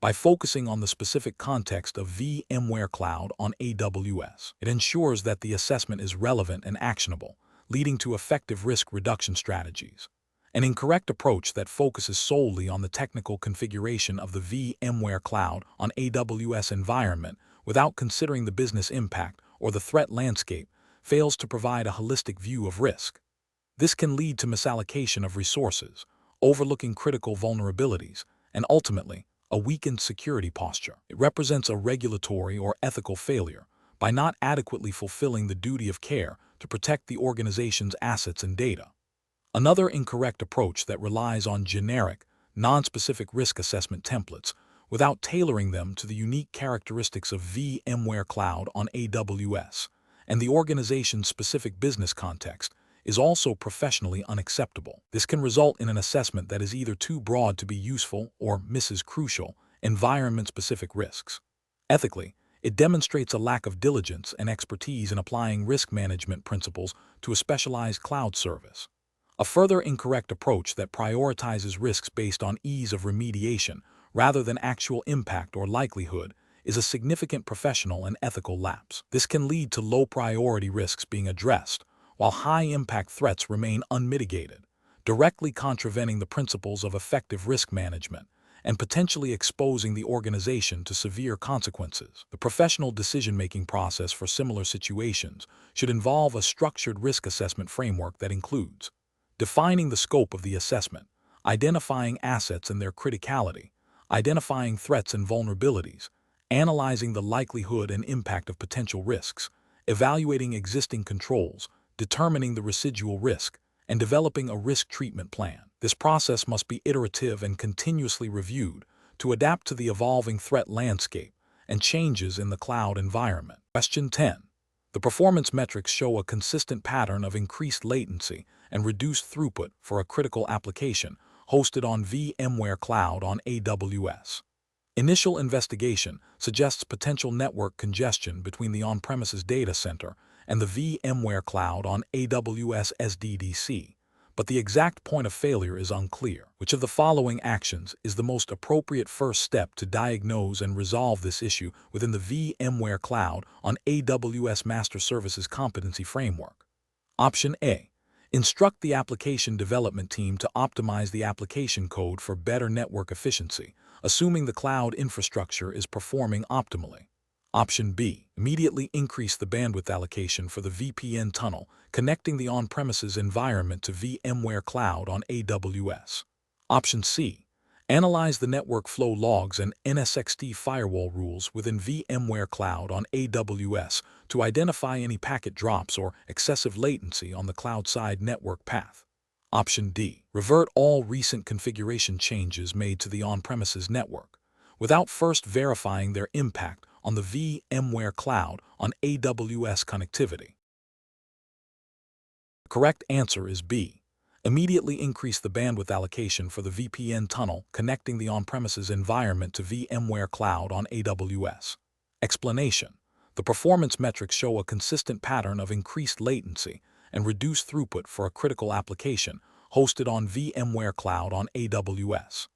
By focusing on the specific context of VMware Cloud on AWS, it ensures that the assessment is relevant and actionable, leading to effective risk reduction strategies. An incorrect approach that focuses solely on the technical configuration of the VMware Cloud on AWS environment without considering the business impact or the threat landscape fails to provide a holistic view of risk. This can lead to misallocation of resources, overlooking critical vulnerabilities, and ultimately, a weakened security posture. It represents a regulatory or ethical failure by not adequately fulfilling the duty of care to protect the organization's assets and data. Another incorrect approach that relies on generic, non-specific risk assessment templates without tailoring them to the unique characteristics of VMware Cloud on AWS and the organization's specific business context is also professionally unacceptable. This can result in an assessment that is either too broad to be useful or misses crucial environment-specific risks. Ethically, it demonstrates a lack of diligence and expertise in applying risk management principles to a specialized cloud service. A further incorrect approach that prioritizes risks based on ease of remediation rather than actual impact or likelihood is a significant professional and ethical lapse. This can lead to low-priority risks being addressed, while high-impact threats remain unmitigated, directly contravening the principles of effective risk management and potentially exposing the organization to severe consequences. The professional decision-making process for similar situations should involve a structured risk assessment framework that includes defining the scope of the assessment, identifying assets and their criticality, identifying threats and vulnerabilities, analyzing the likelihood and impact of potential risks, evaluating existing controls, determining the residual risk, and developing a risk treatment plan. This process must be iterative and continuously reviewed to adapt to the evolving threat landscape and changes in the cloud environment. Question 10. The performance metrics show a consistent pattern of increased latency and reduced throughput for a critical application hosted on VMware Cloud on AWS. Initial investigation suggests potential network congestion between the on-premises data center and the VMware Cloud on AWS SDDC, but the exact point of failure is unclear. Which of the following actions is the most appropriate first step to diagnose and resolve this issue within the VMware Cloud on AWS Master Services Competency Framework? Option A. Instruct the application development team to optimize the application code for better network efficiency, assuming the cloud infrastructure is performing optimally. Option B. Immediately increase the bandwidth allocation for the VPN tunnel connecting the on-premises environment to VMware Cloud on AWS. Option C. Analyze the network flow logs and NSXT firewall rules within VMware Cloud on AWS to identify any packet drops or excessive latency on the cloud-side network path. Option D. Revert all recent configuration changes made to the on-premises network, without first verifying their impact on the VMware Cloud on AWS connectivity. The correct answer is B. Immediately increase the bandwidth allocation for the VPN tunnel connecting the on-premises environment to VMware Cloud on AWS. Explanation: the performance metrics show a consistent pattern of increased latency and reduced throughput for a critical application hosted on VMware Cloud on AWS.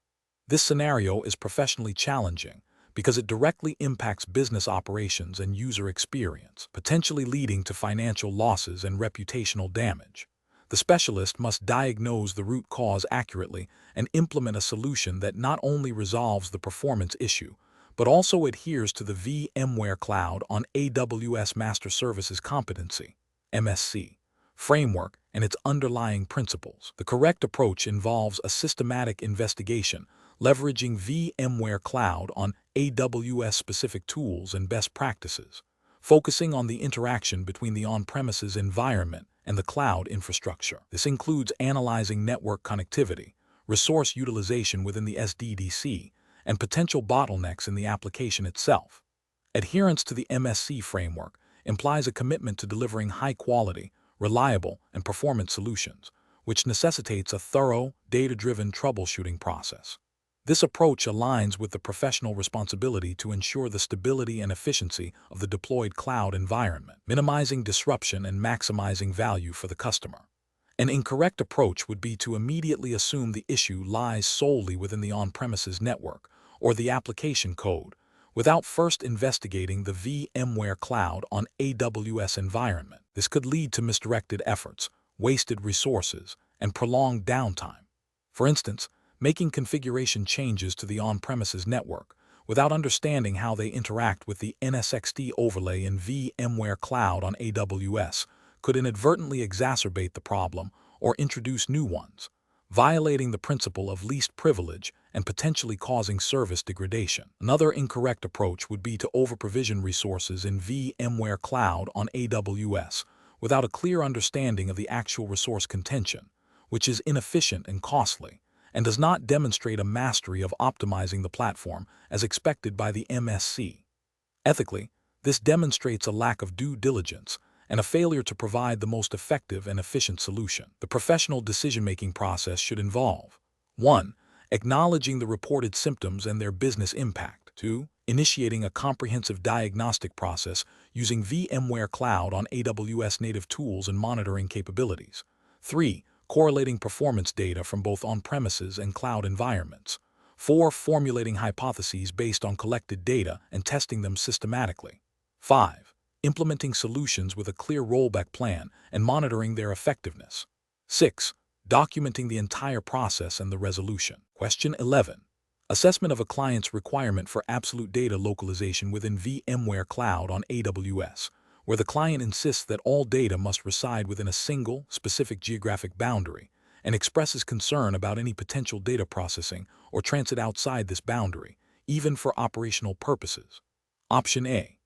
This scenario is professionally challenging because it directly impacts business operations and user experience, potentially leading to financial losses and reputational damage. The specialist must diagnose the root cause accurately and implement a solution that not only resolves the performance issue, but also adheres to the VMware Cloud on AWS Master Services Competency (MSC) framework and its underlying principles. The correct approach involves a systematic investigation, leveraging VMware Cloud on AWS-specific tools and best practices, focusing on the interaction between the on-premises environment and the cloud infrastructure. This includes analyzing network connectivity, resource utilization within the SDDC, and potential bottlenecks in the application itself. Adherence to the MSC framework implies a commitment to delivering high-quality, reliable, and performant solutions, which necessitates a thorough, data-driven troubleshooting process. This approach aligns with the professional responsibility to ensure the stability and efficiency of the deployed cloud environment, minimizing disruption and maximizing value for the customer. An incorrect approach would be to immediately assume the issue lies solely within the on-premises network or the application code, without first investigating the VMware Cloud on AWS environment. This could lead to misdirected efforts, wasted resources, and prolonged downtime. For instance, making configuration changes to the on-premises network without understanding how they interact with the NSXT overlay in VMware Cloud on AWS could inadvertently exacerbate the problem or introduce new ones, violating the principle of least privilege and potentially causing service degradation. Another incorrect approach would be to over-provision resources in VMware Cloud on AWS without a clear understanding of the actual resource contention, which is inefficient and costly, and does not demonstrate a mastery of optimizing the platform as expected by the MSC. Ethically, this demonstrates a lack of due diligence and a failure to provide the most effective and efficient solution. The professional decision-making process should involve 1. Acknowledging the reported symptoms and their business impact. 2. Initiating a comprehensive diagnostic process using VMware Cloud on AWS native tools and monitoring capabilities. 3. Correlating performance data from both on-premises and cloud environments. 4. Formulating hypotheses based on collected data and testing them systematically. 5. Implementing solutions with a clear rollback plan and monitoring their effectiveness. 6. Documenting the entire process and the resolution. Question 11. Assessment of a client's requirement for absolute data localization within VMware Cloud on AWS, where the client insists that all data must reside within a single, specific geographic boundary, and expresses concern about any potential data processing or transit outside this boundary, even for operational purposes. Option A.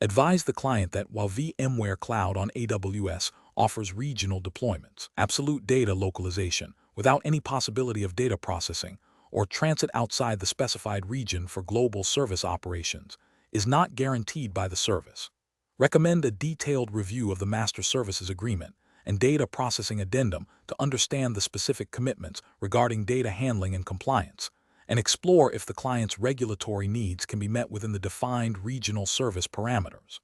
Advise the client that while VMware Cloud on AWS offers regional deployments, absolute data localization, without any possibility of data processing, or transit outside the specified region for global service operations, is not guaranteed by the service. Recommend a detailed review of the Master Services Agreement and Data Processing Addendum to understand the specific commitments regarding data handling and compliance, and explore if the client's regulatory needs can be met within the defined regional service parameters.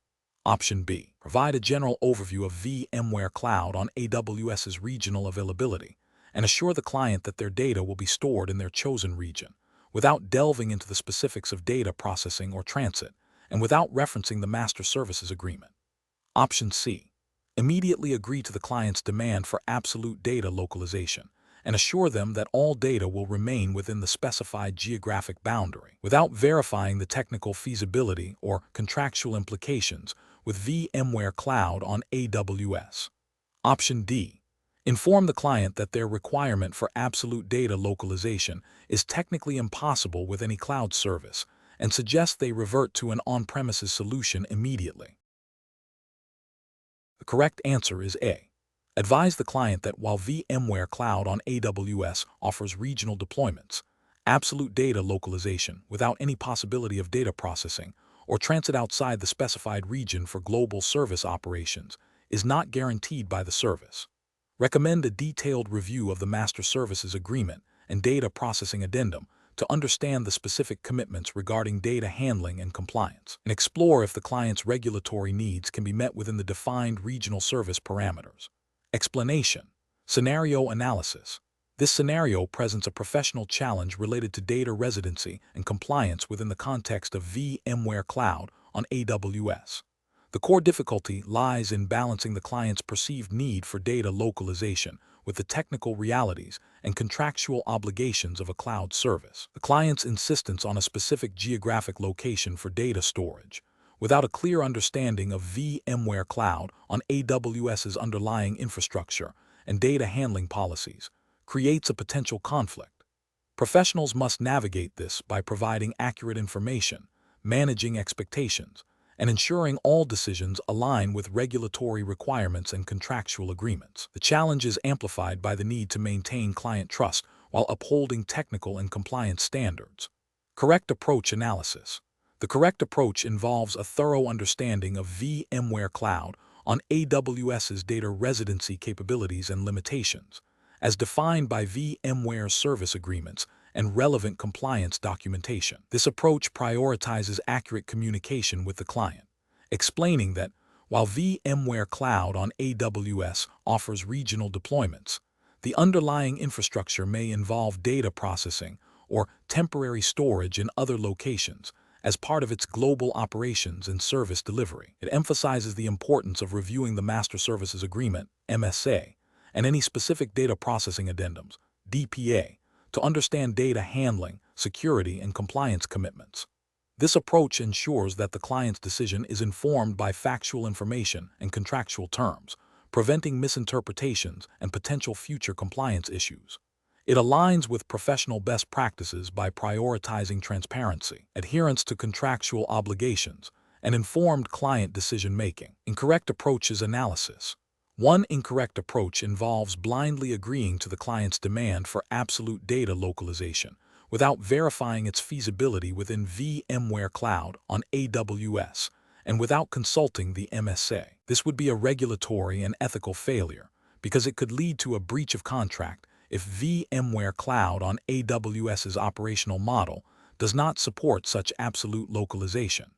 Option B. Provide a general overview of VMware Cloud on AWS's regional availability and assure the client that their data will be stored in their chosen region, without delving into the specifics of data processing or transit, and without referencing the master services agreement. Option C. Immediately agree to the client's demand for absolute data localization and assure them that all data will remain within the specified geographic boundary, without verifying the technical feasibility or contractual implications with VMware Cloud on AWS. Option D. Inform the client that their requirement for absolute data localization is technically impossible with any cloud service and suggest they revert to an on-premises solution immediately. The correct answer is A. Advise the client that while VMware Cloud on AWS offers regional deployments, absolute data localization without any possibility of data processing or transit outside the specified region for global service operations is not guaranteed by the service. Recommend a detailed review of the Master Services Agreement and Data Processing Addendum to understand the specific commitments regarding data handling and compliance, and explore if the client's regulatory needs can be met within the defined regional service parameters. Explanation. Scenario analysis. This scenario presents a professional challenge related to data residency and compliance within the context of VMware Cloud on AWS. The core difficulty lies in balancing the client's perceived need for data localization with the technical realities and contractual obligations of a cloud service. The client's insistence on a specific geographic location for data storage, without a clear understanding of VMware Cloud on AWS's underlying infrastructure and data handling policies, creates a potential conflict. Professionals must navigate this by providing accurate information, managing expectations, and ensuring all decisions align with regulatory requirements and contractual agreements. The challenge is amplified by the need to maintain client trust while upholding technical and compliance standards. Correct approach analysis. The correct approach involves a thorough understanding of VMware Cloud on AWS's data residency capabilities and limitations, as defined by VMware service agreements and relevant compliance documentation. This approach prioritizes accurate communication with the client, explaining that while VMware Cloud on AWS offers regional deployments, the underlying infrastructure may involve data processing or temporary storage in other locations as part of its global operations and service delivery. It emphasizes the importance of reviewing the Master Services Agreement, MSA, and any specific data processing addendums, DPA, to understand data handling, security, and compliance commitments. This approach ensures that the client's decision is informed by factual information and contractual terms, preventing misinterpretations and potential future compliance issues. It aligns with professional best practices by prioritizing transparency, adherence to contractual obligations, and informed client decision-making. Incorrect approaches analysis. One incorrect approach involves blindly agreeing to the client's demand for absolute data localization without verifying its feasibility within VMware Cloud on AWS and without consulting the MSA. This would be a regulatory and ethical failure because it could lead to a breach of contract if VMware Cloud on AWS's operational model does not support such absolute localization.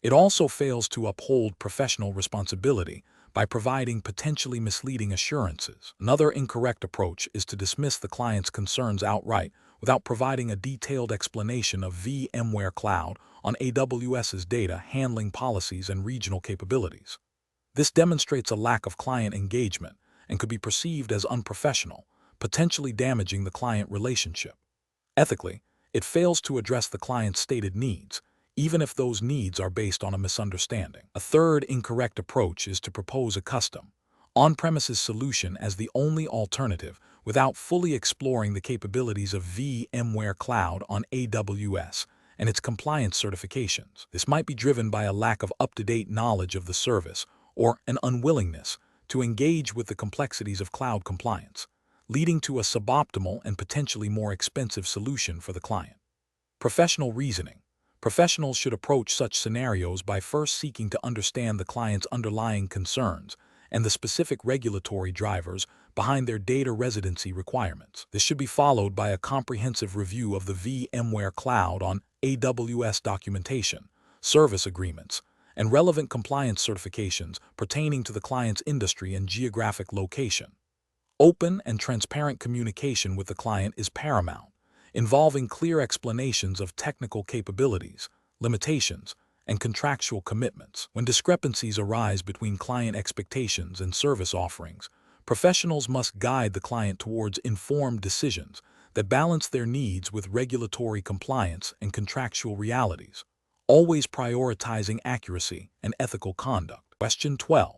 It also fails to uphold professional responsibility by providing potentially misleading assurances. Another incorrect approach is to dismiss the client's concerns outright without providing a detailed explanation of VMware Cloud on AWS's data handling policies and regional capabilities. This demonstrates a lack of client engagement and could be perceived as unprofessional, potentially damaging the client relationship. Ethically, it fails to address the client's stated needs, even if those needs are based on a misunderstanding. A third incorrect approach is to propose a custom, on-premises solution as the only alternative without fully exploring the capabilities of VMware Cloud on AWS and its compliance certifications. This might be driven by a lack of up-to-date knowledge of the service or an unwillingness to engage with the complexities of cloud compliance, leading to a suboptimal and potentially more expensive solution for the client. Professional reasoning. Professionals should approach such scenarios by first seeking to understand the client's underlying concerns and the specific regulatory drivers behind their data residency requirements. This should be followed by a comprehensive review of the VMware Cloud on AWS documentation, service agreements, and relevant compliance certifications pertaining to the client's industry and geographic location. Open and transparent communication with the client is paramount, involving clear explanations of technical capabilities, limitations, and contractual commitments. When discrepancies arise between client expectations and service offerings, professionals must guide the client towards informed decisions that balance their needs with regulatory compliance and contractual realities, always prioritizing accuracy and ethical conduct. Question 12.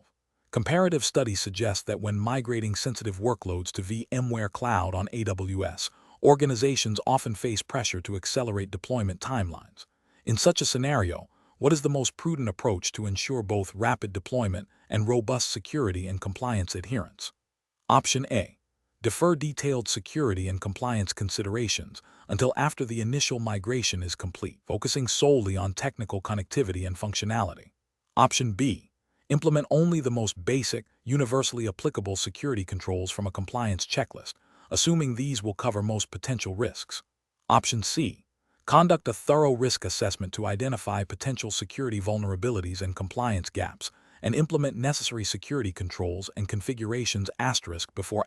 Comparative studies suggest that when migrating sensitive workloads to VMware Cloud on AWS, organizations often face pressure to accelerate deployment timelines. In such a scenario, what is the most prudent approach to ensure both rapid deployment and robust security and compliance adherence? Option A. Defer detailed security and compliance considerations until after the initial migration is complete, focusing solely on technical connectivity and functionality. Option B. Implement only the most basic, universally applicable security controls from a compliance checklist, assuming these will cover most potential risks. Option C. Conduct a thorough risk assessment to identify potential security vulnerabilities and compliance gaps, and implement necessary security controls and configurations before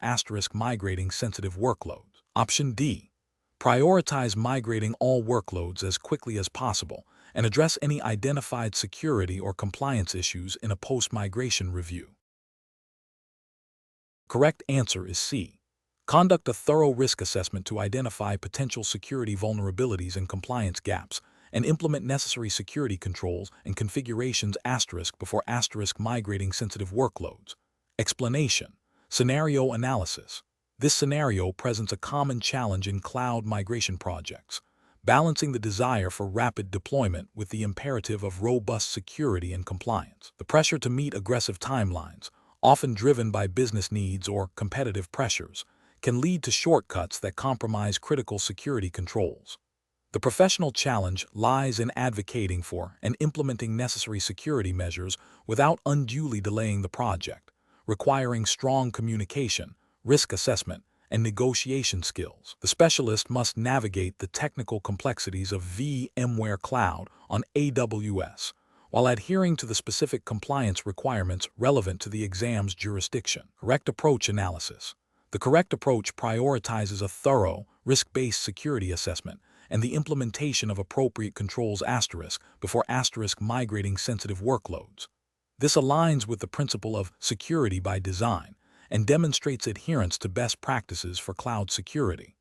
migrating sensitive workloads. Option D. Prioritize migrating all workloads as quickly as possible and address any identified security or compliance issues in a post-migration review. Correct answer is C. Conduct a thorough risk assessment to identify potential security vulnerabilities and compliance gaps, and implement necessary security controls and configurations before migrating sensitive workloads. Explanation. Scenario analysis. This scenario presents a common challenge in cloud migration projects, balancing the desire for rapid deployment with the imperative of robust security and compliance. The pressure to meet aggressive timelines, often driven by business needs or competitive pressures, can lead to shortcuts that compromise critical security controls. The professional challenge lies in advocating for and implementing necessary security measures without unduly delaying the project, requiring strong communication, risk assessment, and negotiation skills. The specialist must navigate the technical complexities of VMware Cloud on AWS, while adhering to the specific compliance requirements relevant to the exam's jurisdiction. Correct approach analysis. The correct approach prioritizes a thorough, risk-based security assessment and the implementation of appropriate controls before migrating sensitive workloads. This aligns with the principle of security by design and demonstrates adherence to best practices for cloud security.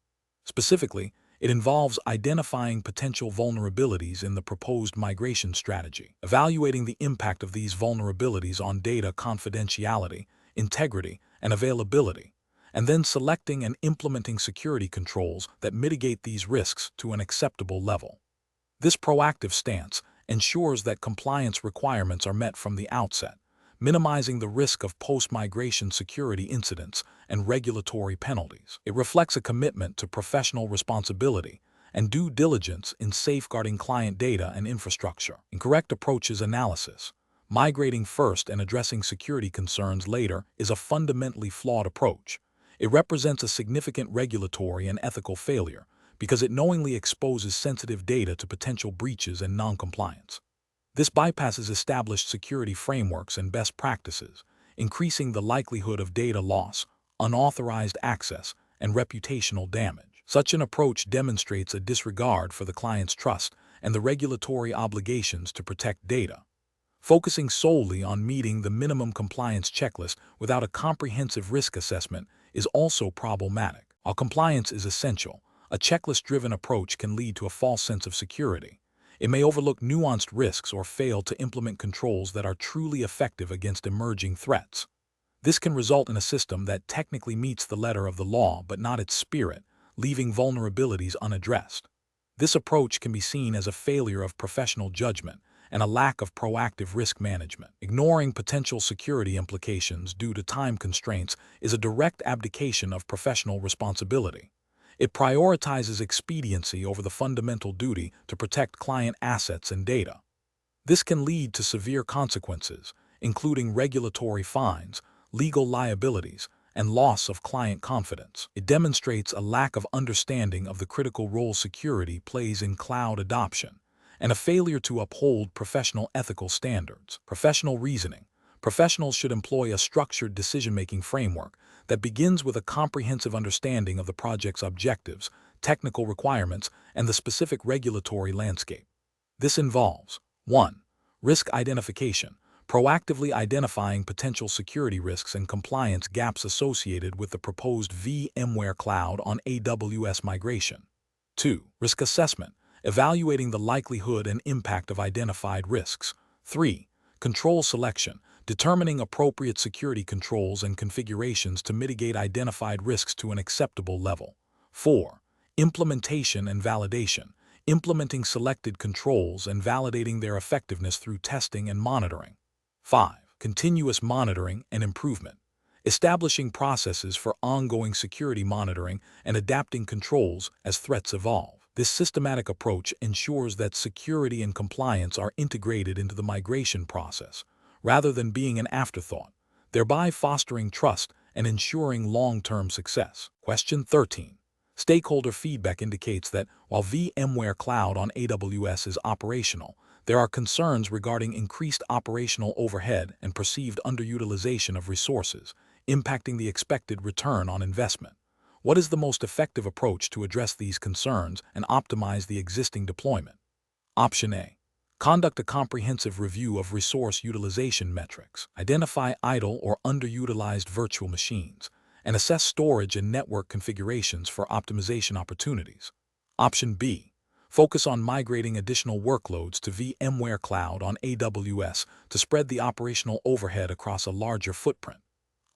Specifically, it involves identifying potential vulnerabilities in the proposed migration strategy, evaluating the impact of these vulnerabilities on data confidentiality, integrity, and availability, and then selecting and implementing security controls that mitigate these risks to an acceptable level. This proactive stance ensures that compliance requirements are met from the outset, minimizing the risk of post-migration security incidents and regulatory penalties. It reflects a commitment to professional responsibility and due diligence in safeguarding client data and infrastructure. Incorrect approaches analysis. Migrating first and addressing security concerns later is a fundamentally flawed approach. It represents a significant regulatory and ethical failure because it knowingly exposes sensitive data to potential breaches and noncompliance. This bypasses established security frameworks and best practices, increasing the likelihood of data loss, unauthorized access, and reputational damage. Such an approach demonstrates a disregard for the client's trust and the regulatory obligations to protect data. Focusing solely on meeting the minimum compliance checklist without a comprehensive risk assessment is also problematic. While compliance is essential, a checklist-driven approach can lead to a false sense of security. It may overlook nuanced risks or fail to implement controls that are truly effective against emerging threats. This can result in a system that technically meets the letter of the law but not its spirit, leaving vulnerabilities unaddressed. This approach can be seen as a failure of professional judgment and a lack of proactive risk management. Ignoring potential security implications due to time constraints is a direct abdication of professional responsibility. It prioritizes expediency over the fundamental duty to protect client assets and data. This can lead to severe consequences, including regulatory fines, legal liabilities, and loss of client confidence. It demonstrates a lack of understanding of the critical role security plays in cloud adoption, and a failure to uphold professional ethical standards. Professional reasoning. Professionals should employ a structured decision-making framework that begins with a comprehensive understanding of the project's objectives, technical requirements, and the specific regulatory landscape. This involves 1. Risk identification, proactively identifying potential security risks and compliance gaps associated with the proposed VMware Cloud on AWS migration. 2. Risk assessment, evaluating the likelihood and impact of identified risks. 3. Control selection, determining appropriate security controls and configurations to mitigate identified risks to an acceptable level. 4. Implementation and validation, implementing selected controls and validating their effectiveness through testing and monitoring. 5. Continuous monitoring and improvement, establishing processes for ongoing security monitoring and adapting controls as threats evolve. This systematic approach ensures that security and compliance are integrated into the migration process, rather than being an afterthought, thereby fostering trust and ensuring long-term success. Question 13. Stakeholder feedback indicates that while VMware Cloud on AWS is operational, there are concerns regarding increased operational overhead and perceived underutilization of resources, impacting the expected return on investment. What is the most effective approach to address these concerns and optimize the existing deployment? Option A. Conduct a comprehensive review of resource utilization metrics, identify idle or underutilized virtual machines, and assess storage and network configurations for optimization opportunities. Option B. Focus on migrating additional workloads to VMware Cloud on AWS to spread the operational overhead across a larger footprint.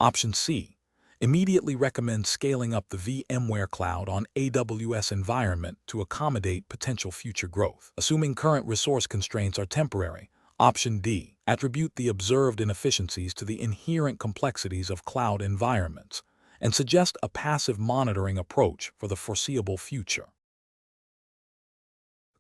Option C. Immediately recommend scaling up the VMware Cloud on AWS environment to accommodate potential future growth. Assuming current resource constraints are temporary. Option D. Attribute the observed inefficiencies to the inherent complexities of cloud environments and suggest a passive monitoring approach for the foreseeable future.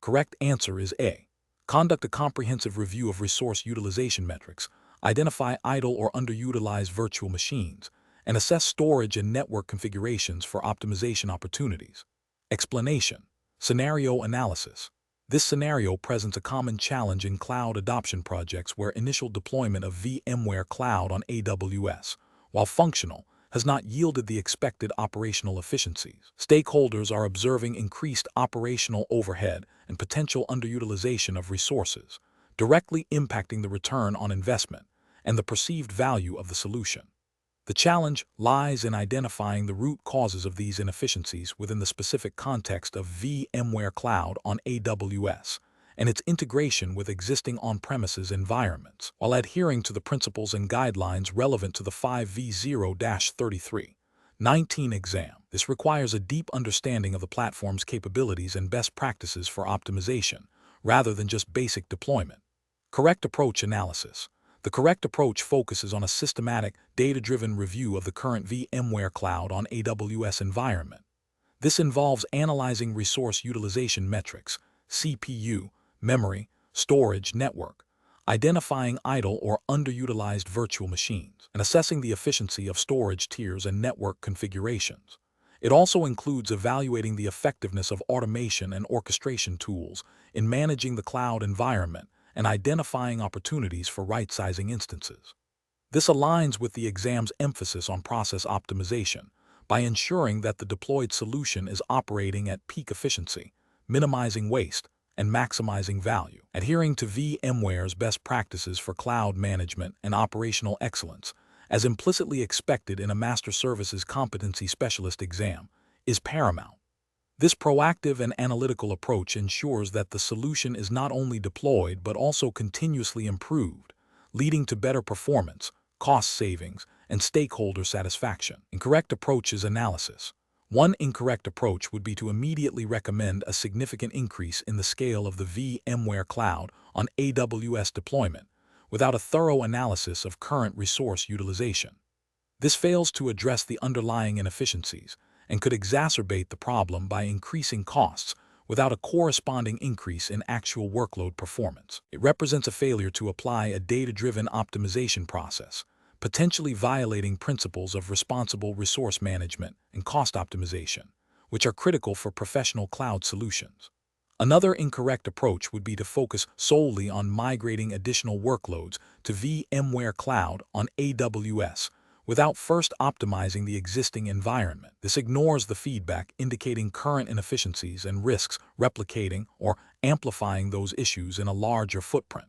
Correct answer is A. Conduct a comprehensive review of resource utilization metrics, identify idle or underutilized virtual machines, and assess storage and network configurations for optimization opportunities. Explanation. Scenario analysis. This scenario presents a common challenge in cloud adoption projects where initial deployment of VMware Cloud on AWS, while functional, has not yielded the expected operational efficiencies. Stakeholders are observing increased operational overhead and potential underutilization of resources, directly impacting the return on investment and the perceived value of the solution. The challenge lies in identifying the root causes of these inefficiencies within the specific context of VMware Cloud on AWS and its integration with existing on-premises environments, while adhering to the principles and guidelines relevant to the 5V0-3319 exam. This requires a deep understanding of the platform's capabilities and best practices for optimization, rather than just basic deployment. Correct approach analysis. The correct approach focuses on a systematic, data-driven review of the current VMware Cloud on AWS environment. This involves analyzing resource utilization metrics, CPU, memory, storage, network, identifying idle or underutilized virtual machines, and assessing the efficiency of storage tiers and network configurations. It also includes evaluating the effectiveness of automation and orchestration tools in managing the cloud environment and identifying opportunities for right-sizing instances. This aligns with the exam's emphasis on process optimization by ensuring that the deployed solution is operating at peak efficiency, minimizing waste, and maximizing value. Adhering to VMware's best practices for cloud management and operational excellence, as implicitly expected in a Master Services Competency Specialist exam, is paramount. This proactive and analytical approach ensures that the solution is not only deployed but also continuously improved, leading to better performance, cost savings, and stakeholder satisfaction. Incorrect approach is analysis. One incorrect approach would be to immediately recommend a significant increase in the scale of the VMware Cloud on AWS deployment without a thorough analysis of current resource utilization. This fails to address the underlying inefficiencies and could exacerbate the problem by increasing costs without a corresponding increase in actual workload performance. It represents a failure to apply a data-driven optimization process, potentially violating principles of responsible resource management and cost optimization, which are critical for professional cloud solutions. Another incorrect approach would be to focus solely on migrating additional workloads to VMware Cloud on AWS without first optimizing the existing environment. This ignores the feedback indicating current inefficiencies and risks replicating or amplifying those issues in a larger footprint.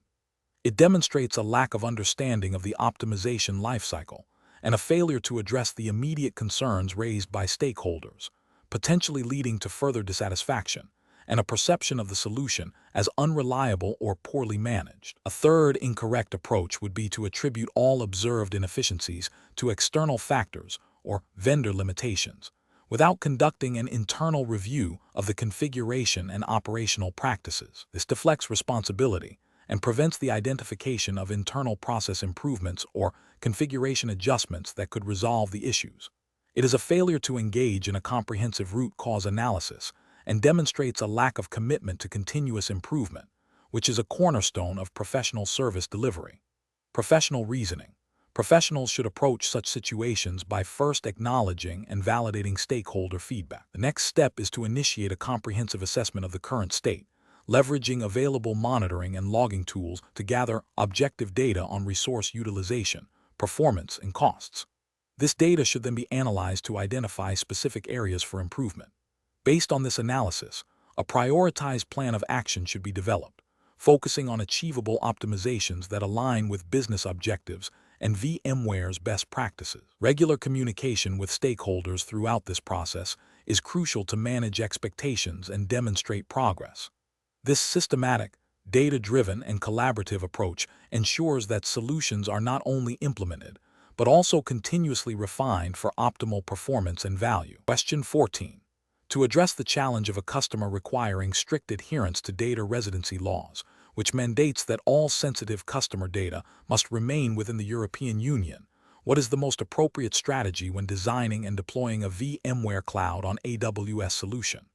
It demonstrates a lack of understanding of the optimization lifecycle and a failure to address the immediate concerns raised by stakeholders, potentially leading to further dissatisfaction and a perception of the solution as unreliable or poorly managed. A third incorrect approach would be to attribute all observed inefficiencies to external factors or vendor limitations, without conducting an internal review of the configuration and operational practices. This deflects responsibility and prevents the identification of internal process improvements or configuration adjustments that could resolve the issues. It is a failure to engage in a comprehensive root cause analysis and demonstrates a lack of commitment to continuous improvement, which is a cornerstone of professional service delivery. Professional reasoning. Professionals should approach such situations by first acknowledging and validating stakeholder feedback. The next step is to initiate a comprehensive assessment of the current state, leveraging available monitoring and logging tools to gather objective data on resource utilization, performance, and costs. This data should then be analyzed to identify specific areas for improvement. Based on this analysis, a prioritized plan of action should be developed, focusing on achievable optimizations that align with business objectives and VMware's best practices. Regular communication with stakeholders throughout this process is crucial to manage expectations and demonstrate progress. This systematic, data-driven, and collaborative approach ensures that solutions are not only implemented, but also continuously refined for optimal performance and value. Question 14. To address the challenge of a customer requiring strict adherence to data residency laws, which mandates that all sensitive customer data must remain within the European Union, what is the most appropriate strategy when designing and deploying a VMware Cloud on AWS solution?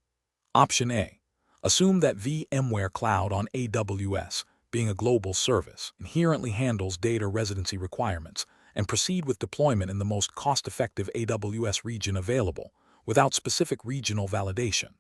Option A. Assume that VMware Cloud on AWS, being a global service, inherently handles data residency requirements and proceed with deployment in the most cost-effective AWS region available, without specific regional validation.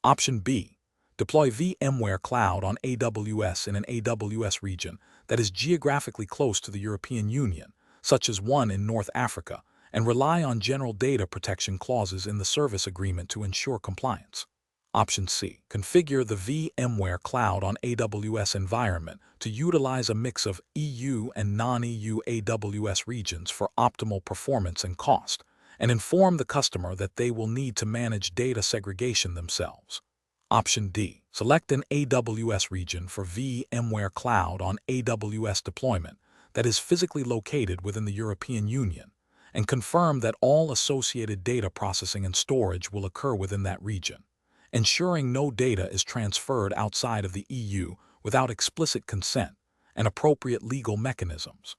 Option B. Deploy VMware Cloud on AWS in an AWS region that is geographically close to the European Union, such as one in North Africa, and rely on general data protection clauses in the service agreement to ensure compliance. Option C. Configure the VMware Cloud on AWS environment to utilize a mix of EU and non-EU AWS regions for optimal performance and cost, and inform the customer that they will need to manage data segregation themselves. Option D. Select an AWS region for VMware Cloud on AWS deployment that is physically located within the European Union, and confirm that all associated data processing and storage will occur within that region, ensuring no data is transferred outside of the EU without explicit consent and appropriate legal mechanisms.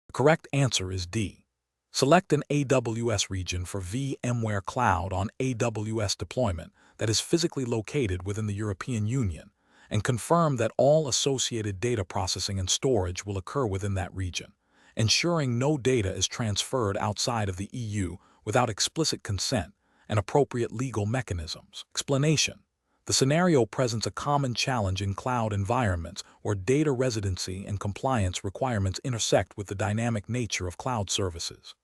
The correct answer is D. Select an AWS region for VMware Cloud on AWS deployment that is physically located within the European Union, and confirm that all associated data processing and storage will occur within that region, ensuring no data is transferred outside of the EU without explicit consent and appropriate legal mechanisms. Explanation. The scenario presents a common challenge in cloud environments where data residency and compliance requirements intersect with the dynamic nature of cloud services.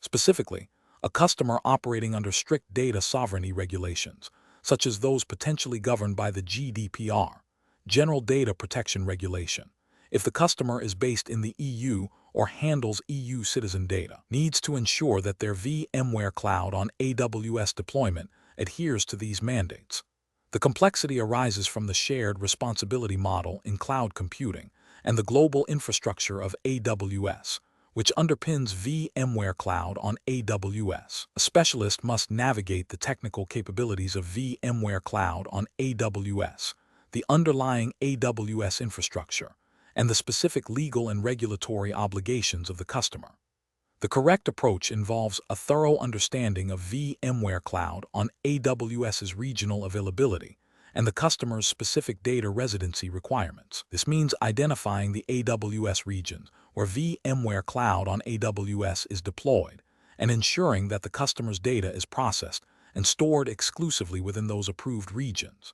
Specifically, a customer operating under strict data sovereignty regulations, such as those potentially governed by the GDPR, General Data Protection Regulation, if the customer is based in the EU or handles EU citizen data, needs to ensure that their VMware Cloud on AWS deployment adheres to these mandates. The complexity arises from the shared responsibility model in cloud computing and the global infrastructure of AWS, which underpins VMware Cloud on AWS. A specialist must navigate the technical capabilities of VMware Cloud on AWS, the underlying AWS infrastructure, and the specific legal and regulatory obligations of the customer. The correct approach involves a thorough understanding of VMware Cloud on AWS's regional availability and the customer's specific data residency requirements. This means identifying the AWS regions where VMware Cloud on AWS is deployed and ensuring that the customer's data is processed and stored exclusively within those approved regions.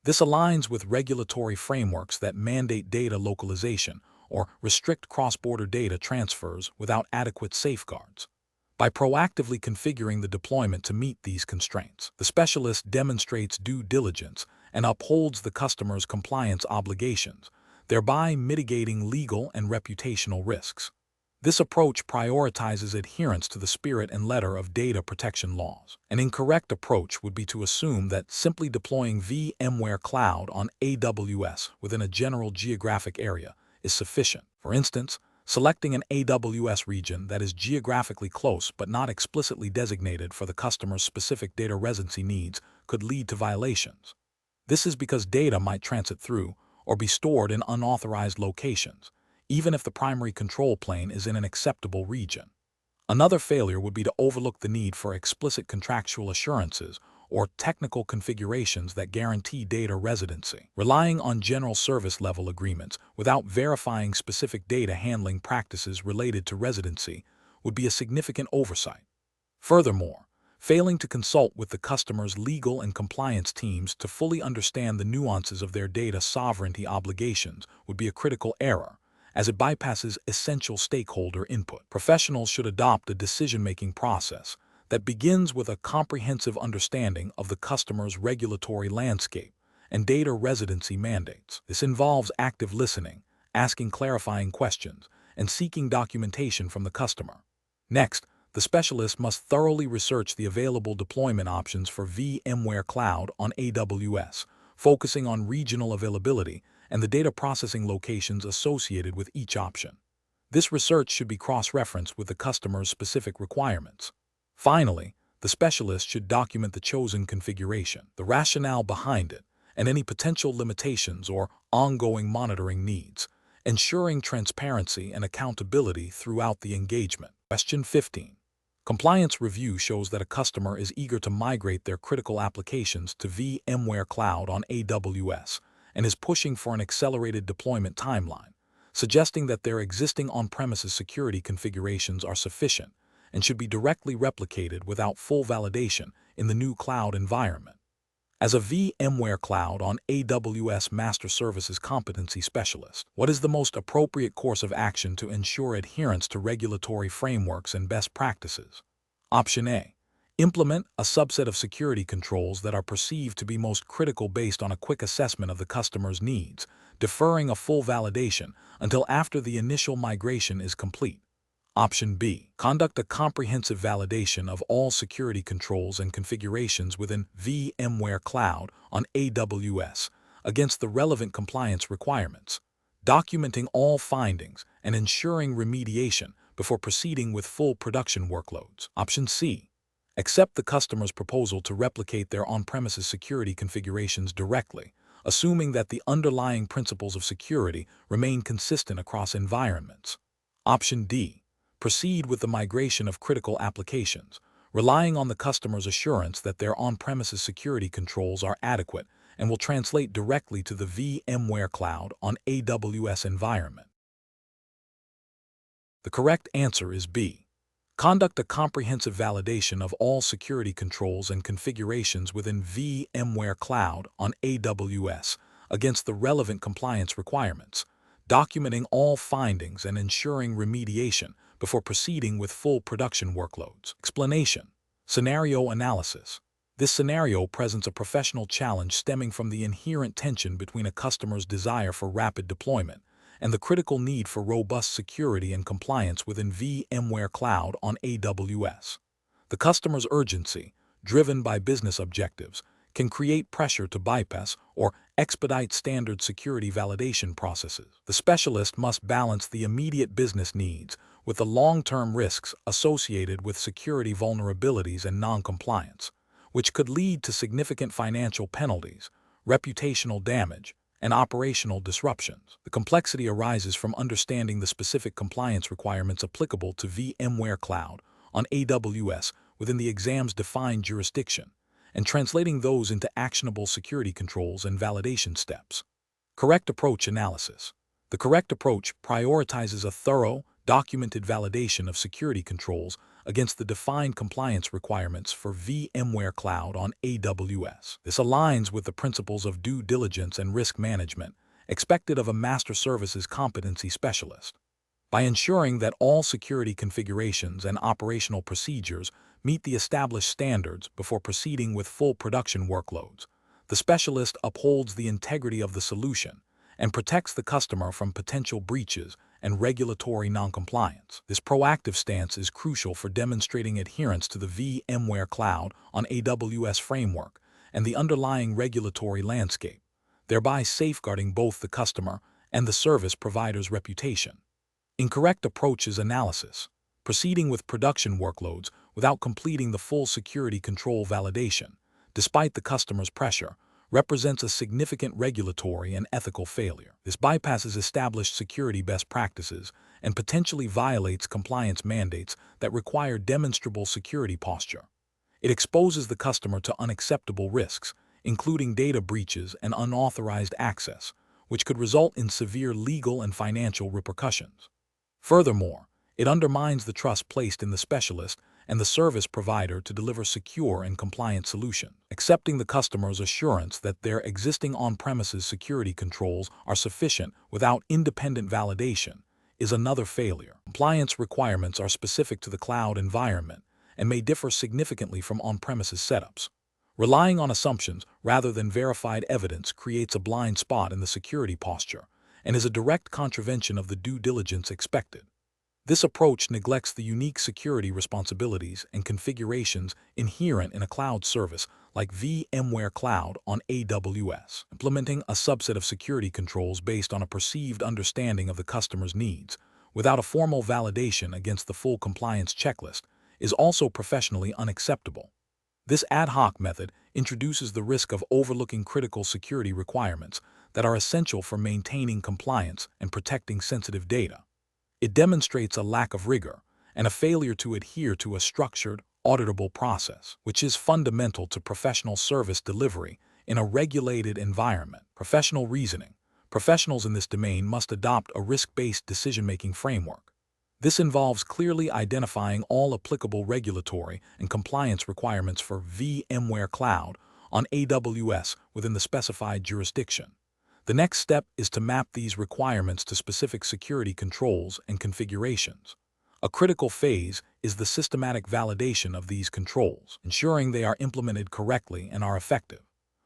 This aligns with regulatory frameworks that mandate data localization or restrict cross-border data transfers without adequate safeguards. By proactively configuring the deployment to meet these constraints, the specialist demonstrates due diligence and upholds the customer's compliance obligations, thereby mitigating legal and reputational risks. This approach prioritizes adherence to the spirit and letter of data protection laws. An incorrect approach would be to assume that simply deploying VMware Cloud on AWS within a general geographic area is sufficient. For instance, selecting an AWS region that is geographically close but not explicitly designated for the customer's specific data residency needs could lead to violations. This is because data might transit through or be stored in unauthorized locations, even if the primary control plane is in an acceptable region. Another failure would be to overlook the need for explicit contractual assurances or technical configurations that guarantee data residency. Relying on general service level agreements without verifying specific data handling practices related to residency would be a significant oversight. Furthermore, failing to consult with the customer's legal and compliance teams to fully understand the nuances of their data sovereignty obligations would be a critical error, as it bypasses essential stakeholder input. Professionals should adopt a decision-making process that begins with a comprehensive understanding of the customer's regulatory landscape and data residency mandates. This involves active listening, asking clarifying questions, and seeking documentation from the customer. Next, the specialist must thoroughly research the available deployment options for VMware Cloud on AWS, focusing on regional availability and the data processing locations associated with each option. This research should be cross-referenced with the customer's specific requirements. Finally, the specialist should document the chosen configuration, the rationale behind it, and any potential limitations or ongoing monitoring needs, ensuring transparency and accountability throughout the engagement. Question 15. Compliance review shows that a customer is eager to migrate their critical applications to VMware Cloud on AWS and is pushing for an accelerated deployment timeline, suggesting that their existing on-premises security configurations are sufficient and should be directly replicated without full validation in the new cloud environment. As a VMware Cloud on AWS Master Services Competency Specialist, what is the most appropriate course of action to ensure adherence to regulatory frameworks and best practices? Option A. Implement a subset of security controls that are perceived to be most critical based on a quick assessment of the customer's needs, deferring a full validation until after the initial migration is complete. Option B. Conduct a comprehensive validation of all security controls and configurations within VMware Cloud on AWS against the relevant compliance requirements, documenting all findings and ensuring remediation before proceeding with full production workloads. Option C. Accept the customer's proposal to replicate their on-premises security configurations directly, assuming that the underlying principles of security remain consistent across environments. Option D. Proceed with the migration of critical applications, relying on the customer's assurance that their on-premises security controls are adequate and will translate directly to the VMware Cloud on AWS environment. The correct answer is B. Conduct a comprehensive validation of all security controls and configurations within VMware Cloud on AWS against the relevant compliance requirements, documenting all findings and ensuring remediation before proceeding with full production workloads. Explanation. Scenario analysis. This scenario presents a professional challenge stemming from the inherent tension between a customer's desire for rapid deployment and the critical need for robust security and compliance within VMware Cloud on AWS. The customer's urgency, driven by business objectives, can create pressure to bypass or expedite standard security validation processes. The specialist must balance the immediate business needs with the long-term risks associated with security vulnerabilities and non-compliance, which could lead to significant financial penalties, reputational damage, and operational disruptions. The complexity arises from understanding the specific compliance requirements applicable to VMware Cloud on AWS within the exam's defined jurisdiction, and translating those into actionable security controls and validation steps. Correct approach analysis. The correct approach prioritizes a thorough, documented validation of security controls against the defined compliance requirements for VMware Cloud on AWS. This aligns with the principles of due diligence and risk management expected of a master services competency specialist. By ensuring that all security configurations and operational procedures meet the established standards before proceeding with full production workloads, the specialist upholds the integrity of the solution and protects the customer from potential breaches and regulatory noncompliance. This proactive stance is crucial for demonstrating adherence to the VMware Cloud on AWS framework and the underlying regulatory landscape, thereby safeguarding both the customer and the service provider's reputation. Incorrect approaches analysis. Proceeding with production workloads without completing the full security control validation, despite the customer's pressure, represents a significant regulatory and ethical failure. This bypasses established security best practices and potentially violates compliance mandates that require demonstrable security posture. It exposes the customer to unacceptable risks, including data breaches and unauthorized access, which could result in severe legal and financial repercussions. Furthermore, it undermines the trust placed in the specialist and the service provider to deliver secure and compliant solutions. Accepting the customer's assurance that their existing on-premises security controls are sufficient without independent validation is another failure. Compliance requirements are specific to the cloud environment and may differ significantly from on-premises setups. Relying on assumptions rather than verified evidence creates a blind spot in the security posture and is a direct contravention of the due diligence expected. This approach neglects the unique security responsibilities and configurations inherent in a cloud service like VMware Cloud on AWS. Implementing a subset of security controls based on a perceived understanding of the customer's needs, without a formal validation against the full compliance checklist, is also professionally unacceptable. This ad hoc method introduces the risk of overlooking critical security requirements that are essential for maintaining compliance and protecting sensitive data. It demonstrates a lack of rigor and a failure to adhere to a structured, auditable process, which is fundamental to professional service delivery in a regulated environment. Professional reasoning. Professionals in this domain must adopt a risk-based decision-making framework. This involves clearly identifying all applicable regulatory and compliance requirements for VMware Cloud on AWS within the specified jurisdiction. The next step is to map these requirements to specific security controls and configurations. A critical phase is the systematic validation of these controls, ensuring they are implemented correctly and are effective.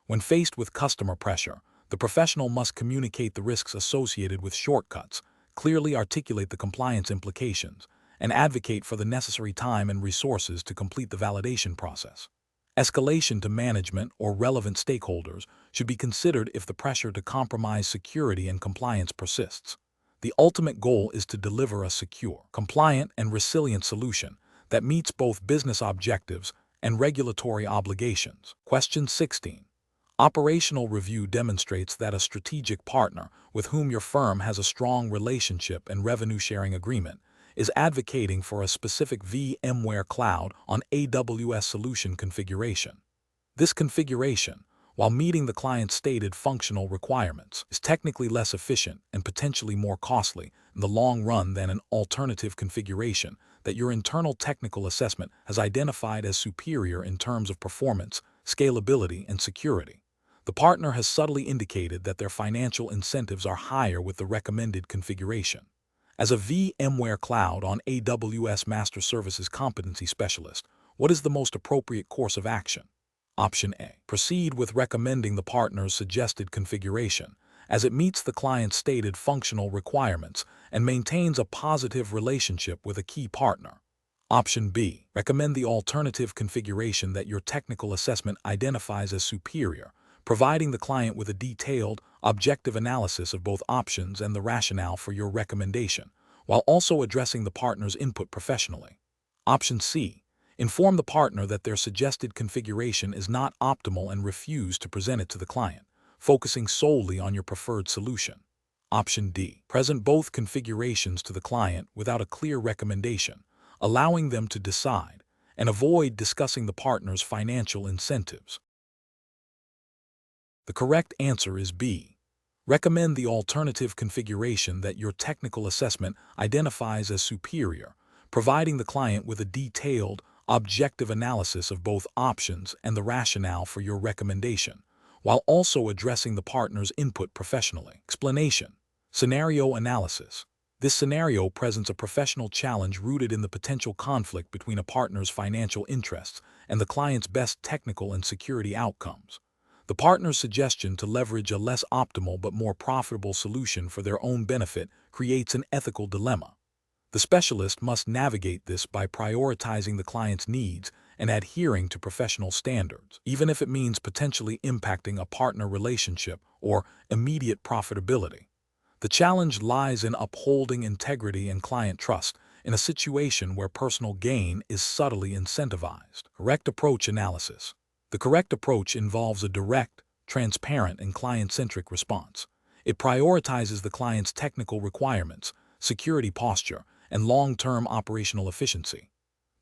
When faced with customer pressure, the professional must communicate the risks associated with shortcuts, clearly articulate the compliance implications, and advocate for the necessary time and resources to complete the validation process. Escalation to management or relevant stakeholders should be considered if the pressure to compromise security and compliance persists. The ultimate goal is to deliver a secure, compliant, and resilient solution that meets both business objectives and regulatory obligations. Question 16. Operational review demonstrates that a strategic partner with whom your firm has a strong relationship and revenue-sharing agreement is advocating for a specific VMware Cloud on AWS solution configuration. This configuration, while meeting the client's stated functional requirements, is technically less efficient and potentially more costly in the long run than an alternative configuration that your internal technical assessment has identified as superior in terms of performance, scalability, and security. The partner has subtly indicated that their financial incentives are higher with the recommended configuration. As a VMware Cloud on AWS Master Services Competency Specialist, what is the most appropriate course of action? Option A. Proceed with recommending the partner's suggested configuration, as it meets the client's stated functional requirements and maintains a positive relationship with a key partner. Option B. Recommend the alternative configuration that your technical assessment identifies as superior, providing the client with a detailed, objective analysis of both options and the rationale for your recommendation, while also addressing the partner's input professionally. Option C. Inform the partner that their suggested configuration is not optimal and refuse to present it to the client, focusing solely on your preferred solution. Option D. Present both configurations to the client without a clear recommendation, allowing them to decide, and avoid discussing the partner's financial incentives. The correct answer is B. Recommend the alternative configuration that your technical assessment identifies as superior, providing the client with a detailed, objective analysis of both options and the rationale for your recommendation, while also addressing the partner's input professionally. Explanation. Scenario analysis. This scenario presents a professional challenge rooted in the potential conflict between a partner's financial interests and the client's best technical and security outcomes. The partner's suggestion to leverage a less optimal but more profitable solution for their own benefit creates an ethical dilemma. The specialist must navigate this by prioritizing the client's needs and adhering to professional standards, even if it means potentially impacting a partner relationship or immediate profitability. The challenge lies in upholding integrity and client trust in a situation where personal gain is subtly incentivized. Correct approach analysis. The correct approach involves a direct, transparent, and client-centric response. It prioritizes the client's technical requirements, security posture, and long-term operational efficiency.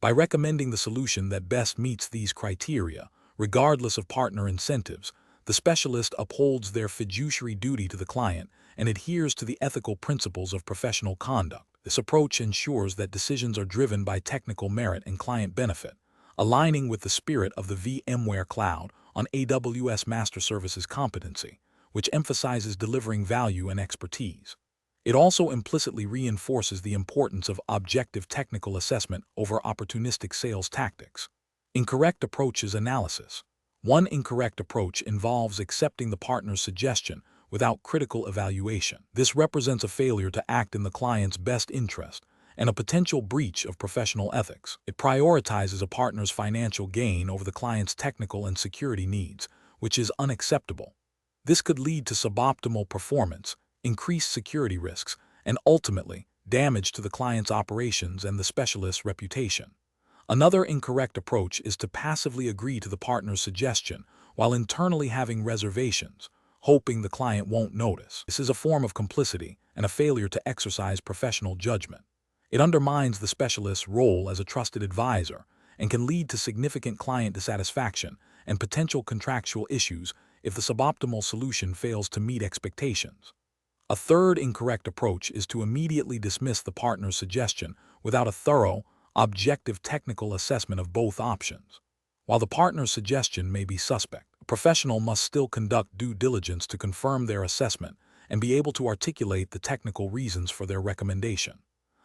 By recommending the solution that best meets these criteria, regardless of partner incentives, the specialist upholds their fiduciary duty to the client and adheres to the ethical principles of professional conduct. This approach ensures that decisions are driven by technical merit and client benefit, aligning with the spirit of the VMware Cloud on AWS Master Services Competency, which emphasizes delivering value and expertise. It also implicitly reinforces the importance of objective technical assessment over opportunistic sales tactics. Incorrect approaches analysis. One incorrect approach involves accepting the partner's suggestion without critical evaluation. This represents a failure to act in the client's best interest and a potential breach of professional ethics. It prioritizes a partner's financial gain over the client's technical and security needs, which is unacceptable. This could lead to suboptimal performance, increased security risks, and ultimately damage to the client's operations and the specialist's reputation. Another incorrect approach is to passively agree to the partner's suggestion while internally having reservations, hoping the client won't notice. This is a form of complicity and a failure to exercise professional judgment. It undermines the specialist's role as a trusted advisor and can lead to significant client dissatisfaction and potential contractual issues if the suboptimal solution fails to meet expectations. A third incorrect approach is to immediately dismiss the partner's suggestion without a thorough, objective technical assessment of both options. While the partner's suggestion may be suspect, a professional must still conduct due diligence to confirm their assessment and be able to articulate the technical reasons for their recommendation.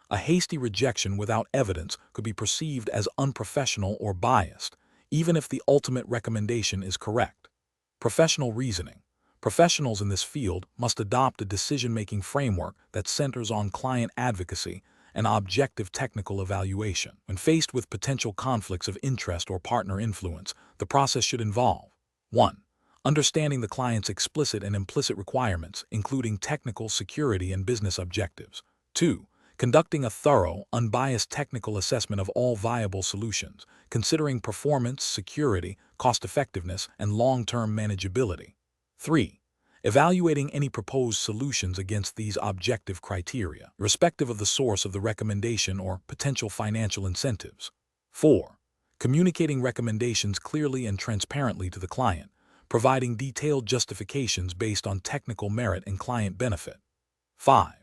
A hasty rejection without evidence could be perceived as unprofessional or biased, even if the ultimate recommendation is correct. Professional reasoning. Professionals in this field must adopt a decision-making framework that centers on client advocacy and objective technical evaluation. When faced with potential conflicts of interest or partner influence, the process should involve 1. Understanding the client's explicit and implicit requirements, including technical, security, and business objectives. 2. Conducting a thorough, unbiased technical assessment of all viable solutions, considering performance, security, cost-effectiveness, and long-term manageability. 3. Evaluating any proposed solutions against these objective criteria, irrespective of the source of the recommendation or potential financial incentives. 4. Communicating recommendations clearly and transparently to the client, providing detailed justifications based on technical merit and client benefit. 5.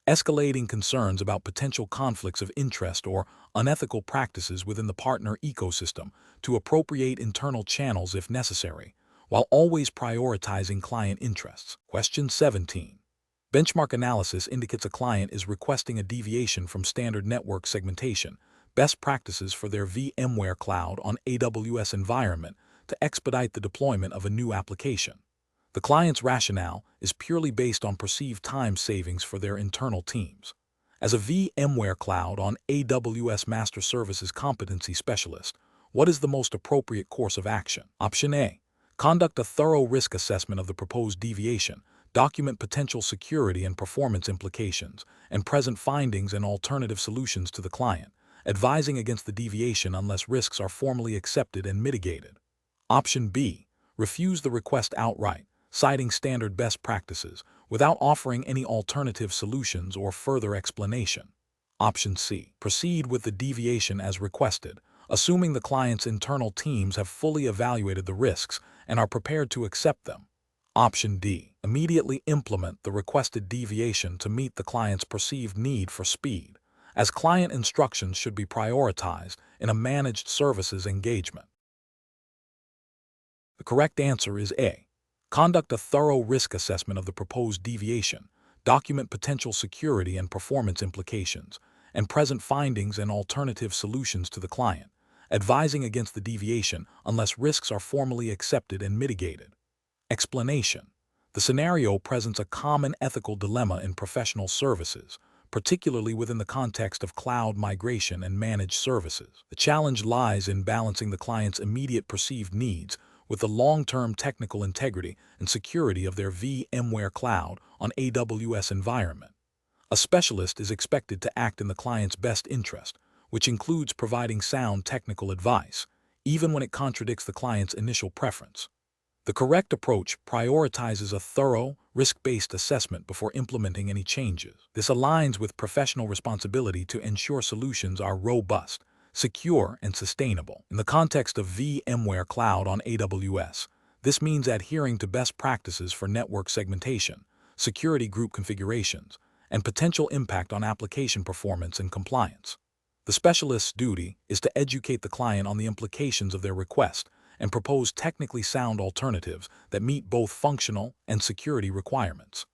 Escalating concerns about potential conflicts of interest or unethical practices within the partner ecosystem to appropriate internal channels if necessary, while always prioritizing client interests. Question 17. Benchmark analysis indicates a client is requesting a deviation from standard network segmentation, best practices for their VMware Cloud on AWS environment to expedite the deployment of a new application. The client's rationale is purely based on perceived time savings for their internal teams. As a VMware Cloud on AWS Master Services Competency Specialist, what is the most appropriate course of action? Option A. Conduct a thorough risk assessment of the proposed deviation, document potential security and performance implications, and present findings and alternative solutions to the client, advising against the deviation unless risks are formally accepted and mitigated. Option B. Refuse the request outright, citing standard best practices, without offering any alternative solutions or further explanation. Option C. Proceed with the deviation as requested, assuming the client's internal teams have fully evaluated the risks and are prepared to accept them. Option D. Immediately implement the requested deviation to meet the client's perceived need for speed, as client instructions should be prioritized in a managed services engagement. The correct answer is A. Conduct a thorough risk assessment of the proposed deviation, document potential security and performance implications, and present findings and alternative solutions to the client, advising against the deviation unless risks are formally accepted and mitigated. Explanation. The scenario presents a common ethical dilemma in professional services, particularly within the context of cloud migration and managed services. The challenge lies in balancing the client's immediate perceived needs with the long-term technical integrity and security of their VMware cloud on AWS environment. A specialist is expected to act in the client's best interest, which includes providing sound technical advice, even when it contradicts the client's initial preference. The correct approach prioritizes a thorough, risk-based assessment before implementing any changes. This aligns with professional responsibility to ensure solutions are robust, secure, and sustainable. In the context of VMware Cloud on AWS, this means adhering to best practices for network segmentation, security group configurations, and potential impact on application performance and compliance. The specialist's duty is to educate the client on the implications of their request and propose technically sound alternatives that meet both functional and security requirements.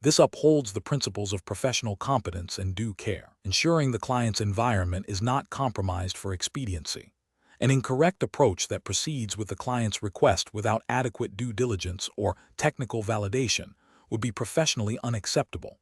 This upholds the principles of professional competence and due care, ensuring the client's environment is not compromised for expediency. An incorrect approach that proceeds with the client's request without adequate due diligence or technical validation would be professionally unacceptable.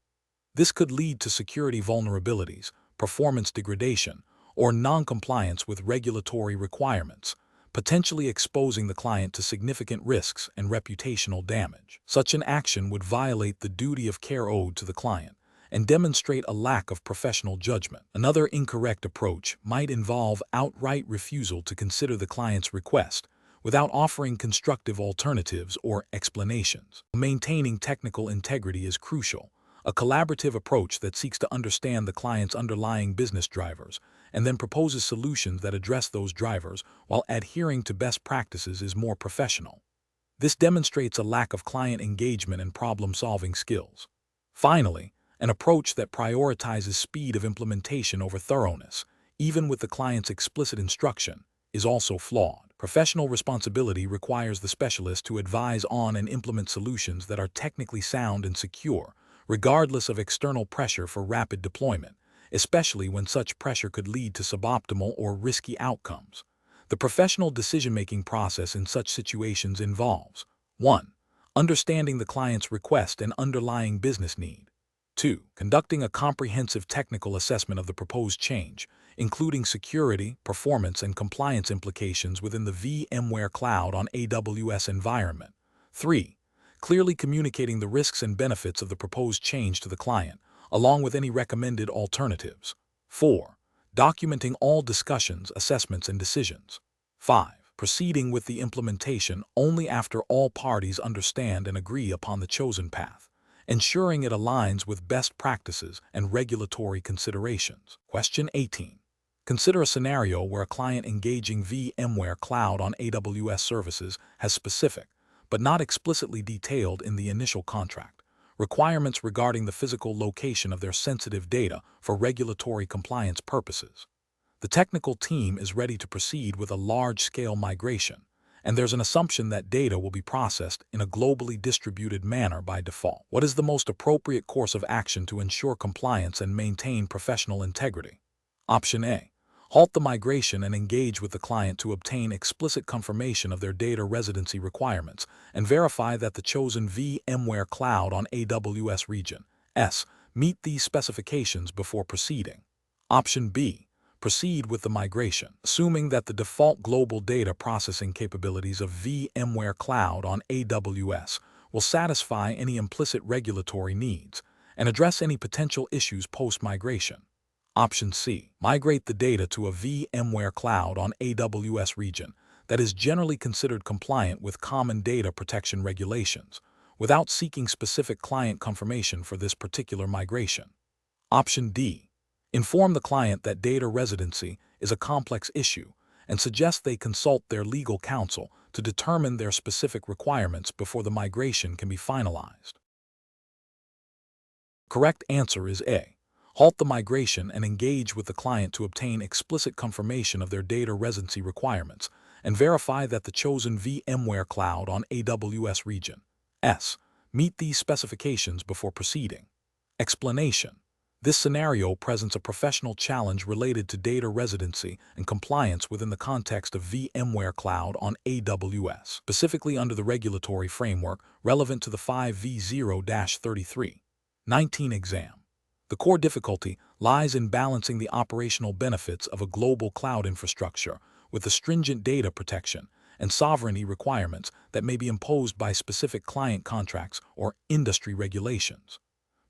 This could lead to security vulnerabilities, performance degradation, or non-compliance with regulatory requirements, potentially exposing the client to significant risks and reputational damage. Such an action would violate the duty of care owed to the client and demonstrate a lack of professional judgment. Another incorrect approach might involve outright refusal to consider the client's request without offering constructive alternatives or explanations. Maintaining technical integrity is crucial. A collaborative approach that seeks to understand the client's underlying business drivers and then proposes solutions that address those drivers while adhering to best practices is more professional. This demonstrates a lack of client engagement and problem-solving skills. Finally, an approach that prioritizes speed of implementation over thoroughness, even with the client's explicit instruction, is also flawed. Professional responsibility requires the specialist to advise on and implement solutions that are technically sound and secure, regardless of external pressure for rapid deployment, especially when such pressure could lead to suboptimal or risky outcomes. The professional decision-making process in such situations involves 1. Understanding the client's request and underlying business need. 2. Conducting a comprehensive technical assessment of the proposed change, including security, performance, and compliance implications within the VMware Cloud on AWS environment. 3. Clearly communicating the risks and benefits of the proposed change to the client, along with any recommended alternatives. 4. Documenting all discussions, assessments, and decisions. 5. Proceeding with the implementation only after all parties understand and agree upon the chosen path, ensuring it aligns with best practices and regulatory considerations. Question 18. Consider a scenario where a client engaging VMware Cloud on AWS services has specific, but not explicitly detailed in the initial contract, requirements regarding the physical location of their sensitive data for regulatory compliance purposes. The technical team is ready to proceed with a large-scale migration, and there's an assumption that data will be processed in a globally distributed manner by default. What is the most appropriate course of action to ensure compliance and maintain professional integrity? Option A. Halt the migration and engage with the client to obtain explicit confirmation of their data residency requirements and verify that the chosen VMware Cloud on AWS region S meet these specifications before proceeding. Option B. Proceed with the migration, assuming that the default global data processing capabilities of VMware Cloud on AWS will satisfy any implicit regulatory needs and address any potential issues post-migration. Option C. Migrate the data to a VMware Cloud on AWS region that is generally considered compliant with common data protection regulations, without seeking specific client confirmation for this particular migration. Option D. Inform the client that data residency is a complex issue and suggest they consult their legal counsel to determine their specific requirements before the migration can be finalized. Correct answer is A. Halt the migration and engage with the client to obtain explicit confirmation of their data residency requirements and verify that the chosen VMware Cloud on AWS region S. Meet these specifications before proceeding. Explanation. This scenario presents a professional challenge related to data residency and compliance within the context of VMware Cloud on AWS, specifically under the regulatory framework relevant to the 5V0-33/19 exam. The core difficulty lies in balancing the operational benefits of a global cloud infrastructure with the stringent data protection and sovereignty requirements that may be imposed by specific client contracts or industry regulations.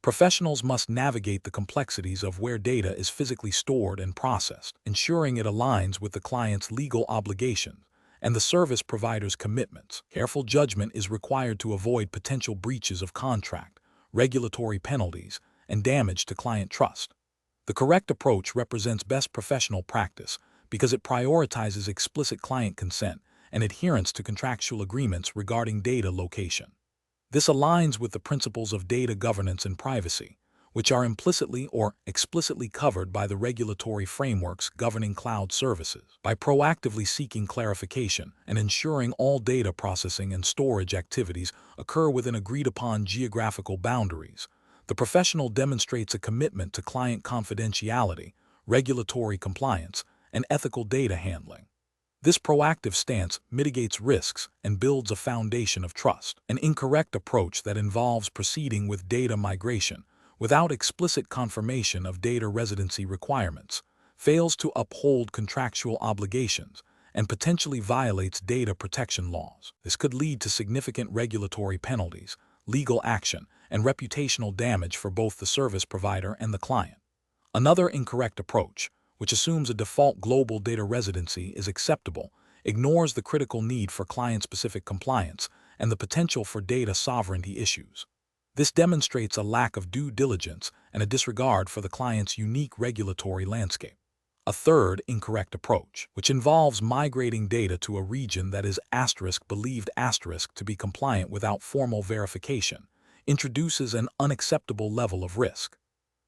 Professionals must navigate the complexities of where data is physically stored and processed, ensuring it aligns with the client's legal obligations and the service provider's commitments. Careful judgment is required to avoid potential breaches of contract, regulatory penalties, and damage to client trust. The correct approach represents best professional practice because it prioritizes explicit client consent and adherence to contractual agreements regarding data location. This aligns with the principles of data governance and privacy, which are implicitly or explicitly covered by the regulatory frameworks governing cloud services. By proactively seeking clarification and ensuring all data processing and storage activities occur within agreed-upon geographical boundaries, the professional demonstrates a commitment to client confidentiality, regulatory compliance, and ethical data handling. This proactive stance mitigates risks and builds a foundation of trust. An incorrect approach that involves proceeding with data migration without explicit confirmation of data residency requirements fails to uphold contractual obligations and potentially violates data protection laws. This could lead to significant regulatory penalties, legal action, and reputational damage for both the service provider and the client. Another incorrect approach, which assumes a default global data residency is acceptable, ignores the critical need for client-specific compliance and the potential for data sovereignty issues. This demonstrates a lack of due diligence and a disregard for the client's unique regulatory landscape. A third incorrect approach, which involves migrating data to a region that is believed to be compliant without formal verification, introduces an unacceptable level of risk.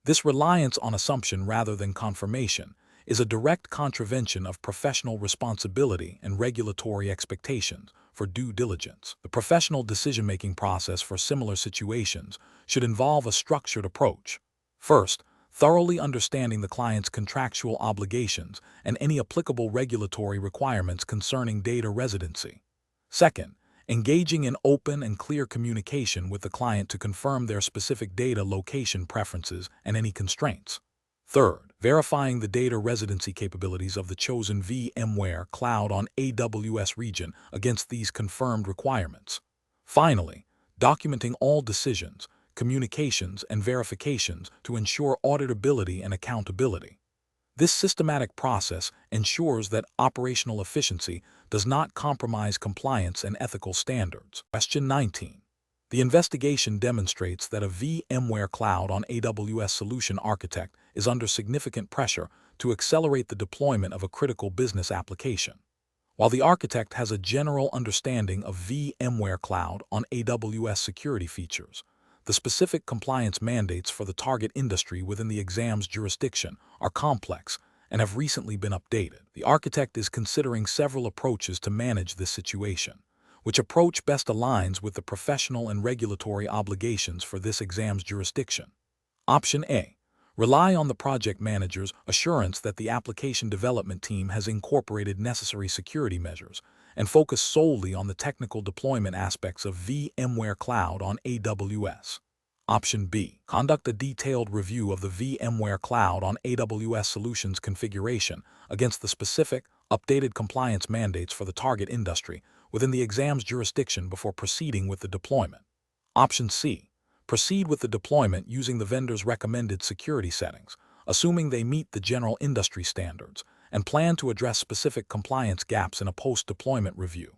This reliance on assumption rather than confirmation is a direct contravention of professional responsibility and regulatory expectations for due diligence. The professional decision-making process for similar situations should involve a structured approach. First, thoroughly understanding the client's contractual obligations and any applicable regulatory requirements concerning data residency. Second, engaging in open and clear communication with the client to confirm their specific data location preferences and any constraints. Third, verifying the data residency capabilities of the chosen VMware Cloud on AWS region against these confirmed requirements. Finally, documenting all decisions, communications, and verifications to ensure auditability and accountability. This systematic process ensures that operational efficiency does not compromise compliance and ethical standards. Question 19. The investigation demonstrates that a VMware Cloud on AWS solution architect is under significant pressure to accelerate the deployment of a critical business application. While the architect has a general understanding of VMware Cloud on AWS security features, the specific compliance mandates for the target industry within the exam's jurisdiction are complex and have recently been updated. The architect is considering several approaches to manage this situation. Which approach best aligns with the professional and regulatory obligations for this exam's jurisdiction? Option A. Rely on the project manager's assurance that the application development team has incorporated necessary security measures and focus solely on the technical deployment aspects of VMware Cloud on AWS. Option B. Conduct a detailed review of the VMware Cloud on AWS solutions configuration against the specific, updated compliance mandates for the target industry within the exam's jurisdiction before proceeding with the deployment. Option C. Proceed with the deployment using the vendor's recommended security settings, assuming they meet the general industry standards, and plan to address specific compliance gaps in a post-deployment review.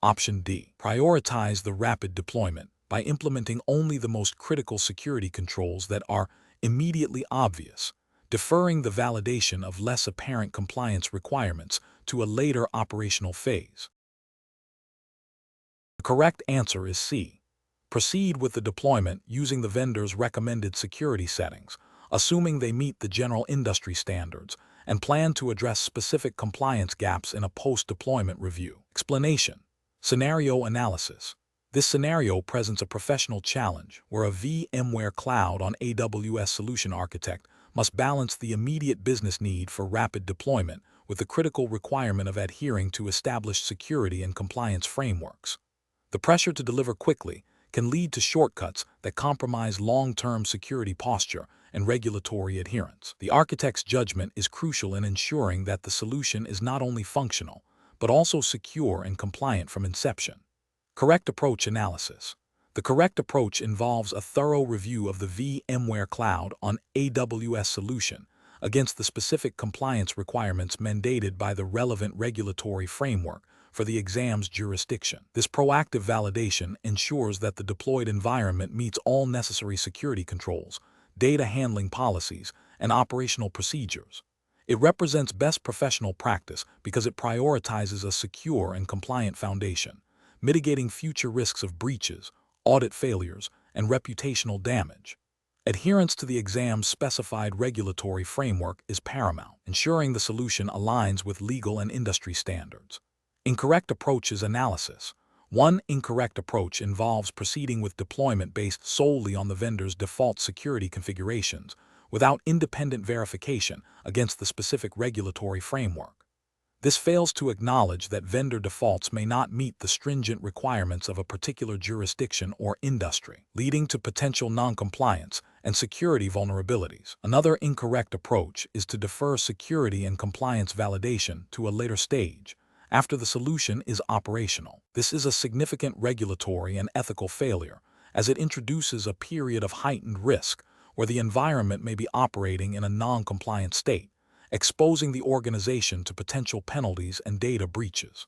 Option D. Prioritize the rapid deployment by implementing only the most critical security controls that are immediately obvious, deferring the validation of less apparent compliance requirements to a later operational phase. The correct answer is C. Proceed with the deployment using the vendor's recommended security settings, assuming they meet the general industry standards, and plan to address specific compliance gaps in a post-deployment review. Explanation. Scenario analysis. This scenario presents a professional challenge where a VMware cloud on AWS solution architect must balance the immediate business need for rapid deployment with the critical requirement of adhering to established security and compliance frameworks. The pressure to deliver quickly can lead to shortcuts that compromise long-term security posture and regulatory adherence. The architect's judgment is crucial in ensuring that the solution is not only functional, but also secure and compliant from inception. Correct approach analysis. The correct approach involves a thorough review of the VMware cloud on AWS solution against the specific compliance requirements mandated by the relevant regulatory framework for the exam's jurisdiction. This proactive validation ensures that the deployed environment meets all necessary security controls, data handling policies, and operational procedures. It represents best professional practice because it prioritizes a secure and compliant foundation, mitigating future risks of breaches, audit failures, and reputational damage. Adherence to the exam's specified regulatory framework is paramount, ensuring the solution aligns with legal and industry standards. Incorrect approaches analysis. One incorrect approach involves proceeding with deployment based solely on the vendor's default security configurations without independent verification against the specific regulatory framework. This fails to acknowledge that vendor defaults may not meet the stringent requirements of a particular jurisdiction or industry, leading to potential noncompliance and security vulnerabilities. Another incorrect approach is to defer security and compliance validation to a later stage, after the solution is operational. This is a significant regulatory and ethical failure, as it introduces a period of heightened risk where the environment may be operating in a non-compliant state, exposing the organization to potential penalties and data breaches.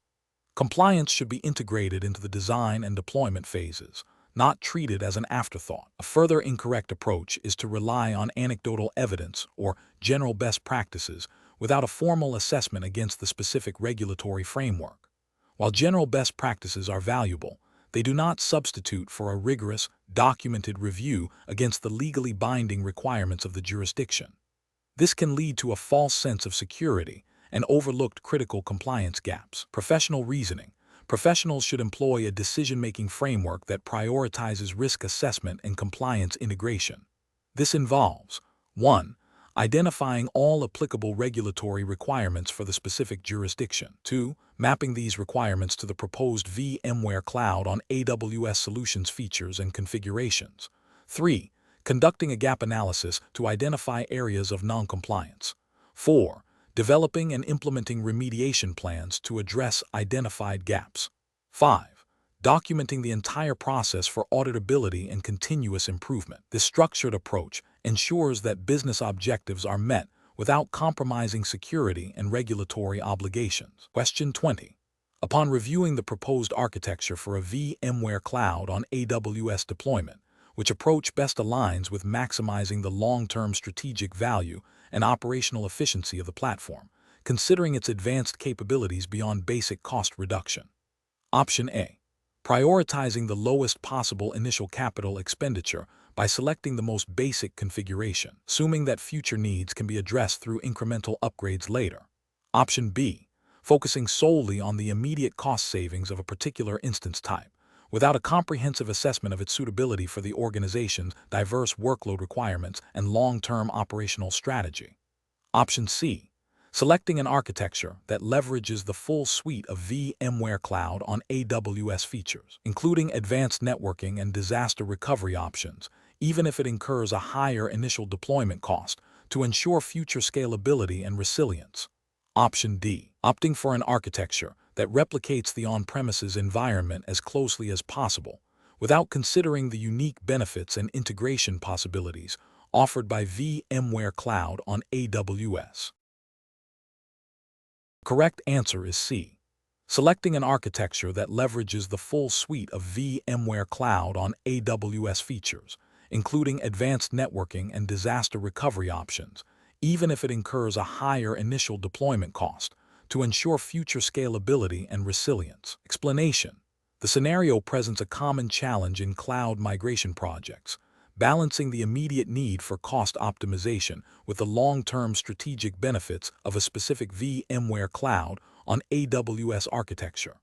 Compliance should be integrated into the design and deployment phases, not treated as an afterthought. A further incorrect approach is to rely on anecdotal evidence or general best practices without a formal assessment against the specific regulatory framework. While general best practices are valuable, they do not substitute for a rigorous, documented review against the legally binding requirements of the jurisdiction. This can lead to a false sense of security and overlooked critical compliance gaps. Professional reasoning. Professionals should employ a decision-making framework that prioritizes risk assessment and compliance integration. This involves 1. Identifying all applicable regulatory requirements for the specific jurisdiction. 2. Mapping these requirements to the proposed VMware cloud on AWS solutions features and configurations. 3. Conducting a gap analysis to identify areas of noncompliance. 4. Developing and implementing remediation plans to address identified gaps. 5. Documenting the entire process for auditability and continuous improvement. This structured approach ensures that business objectives are met without compromising security and regulatory obligations. Question 20. Upon reviewing the proposed architecture for a VMware cloud on AWS deployment, which approach best aligns with maximizing the long-term strategic value and operational efficiency of the platform, considering its advanced capabilities beyond basic cost reduction? Option A. Prioritizing the lowest possible initial capital expenditure by selecting the most basic configuration, assuming that future needs can be addressed through incremental upgrades later. Option B. Focusing solely on the immediate cost savings of a particular instance type, without a comprehensive assessment of its suitability for the organization's diverse workload requirements and long-term operational strategy. Option C. Selecting an architecture that leverages the full suite of VMware Cloud on AWS features, including advanced networking and disaster recovery options, even if it incurs a higher initial deployment cost, to ensure future scalability and resilience. Option D. Opting for an architecture that replicates the on-premises environment as closely as possible, without considering the unique benefits and integration possibilities offered by VMware Cloud on AWS. The correct answer is C. Selecting an architecture that leverages the full suite of VMware Cloud on AWS features, including advanced networking and disaster recovery options, even if it incurs a higher initial deployment cost, to ensure future scalability and resilience. Explanation. The scenario presents a common challenge in cloud migration projects, balancing the immediate need for cost optimization with the long-term strategic benefits of a specific VMware cloud on AWS architecture.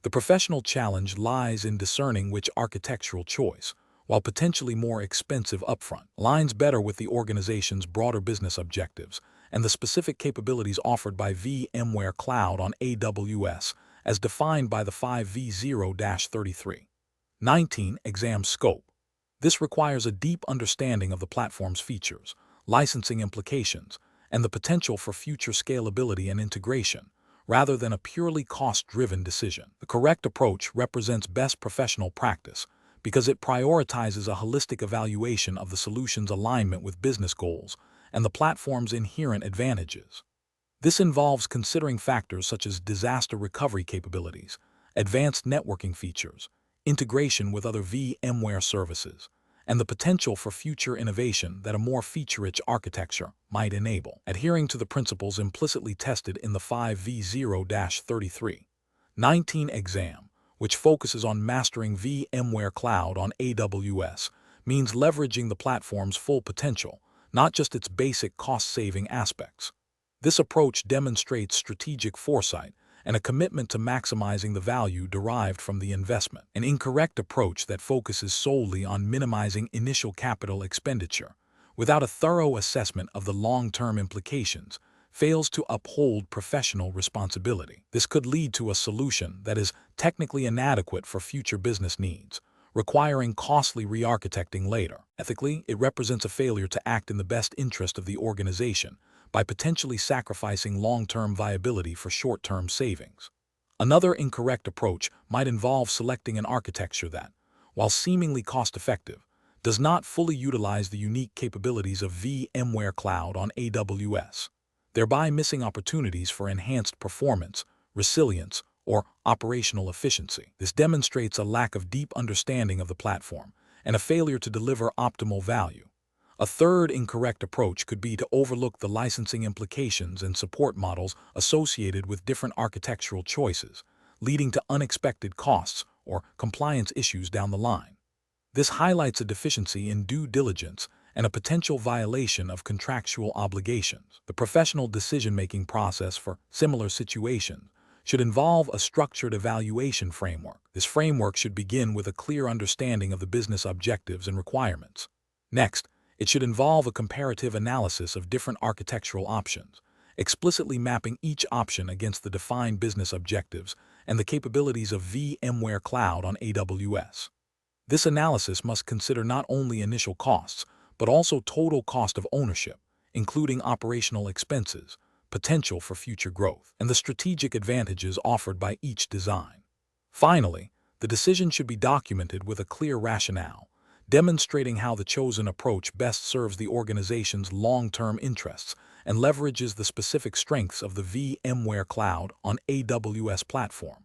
The professional challenge lies in discerning which architectural choice, while potentially more expensive upfront, aligns better with the organization's broader business objectives and the specific capabilities offered by VMware Cloud on AWS, as defined by the 5V0-33. 19. Exam scope. This requires a deep understanding of the platform's features, licensing implications, and the potential for future scalability and integration, rather than a purely cost-driven decision. The correct approach represents best professional practice because it prioritizes a holistic evaluation of the solution's alignment with business goals and the platform's inherent advantages. This involves considering factors such as disaster recovery capabilities, advanced networking features, integration with other VMware services, and the potential for future innovation that a more feature-rich architecture might enable, adhering to the principles implicitly tested in the 5V0-33. 19 exam, which focuses on mastering VMware Cloud on AWS, means leveraging the platform's full potential, not just its basic cost-saving aspects. This approach demonstrates strategic foresight and a commitment to maximizing the value derived from the investment. An incorrect approach that focuses solely on minimizing initial capital expenditure, without a thorough assessment of the long-term implications, fails to uphold professional responsibility. This could lead to a solution that is technically inadequate for future business needs, requiring costly re-architecting later. Ethically, it represents a failure to act in the best interest of the organization by potentially sacrificing long-term viability for short-term savings. Another incorrect approach might involve selecting an architecture that, while seemingly cost-effective, does not fully utilize the unique capabilities of VMware Cloud on AWS, thereby missing opportunities for enhanced performance, resilience, or operational efficiency. This demonstrates a lack of deep understanding of the platform and a failure to deliver optimal value. A third incorrect approach could be to overlook the licensing implications and support models associated with different architectural choices, leading to unexpected costs or compliance issues down the line. This highlights a deficiency in due diligence and a potential violation of contractual obligations. The professional decision-making process for similar situations should involve a structured evaluation framework. This framework should begin with a clear understanding of the business objectives and requirements. Next, it should involve a comparative analysis of different architectural options, explicitly mapping each option against the defined business objectives and the capabilities of VMware Cloud on AWS. This analysis must consider not only initial costs, but also total cost of ownership, including operational expenses, potential for future growth, and the strategic advantages offered by each design. Finally, the decision should be documented with a clear rationale, demonstrating how the chosen approach best serves the organization's long-term interests and leverages the specific strengths of the VMware Cloud on AWS platform.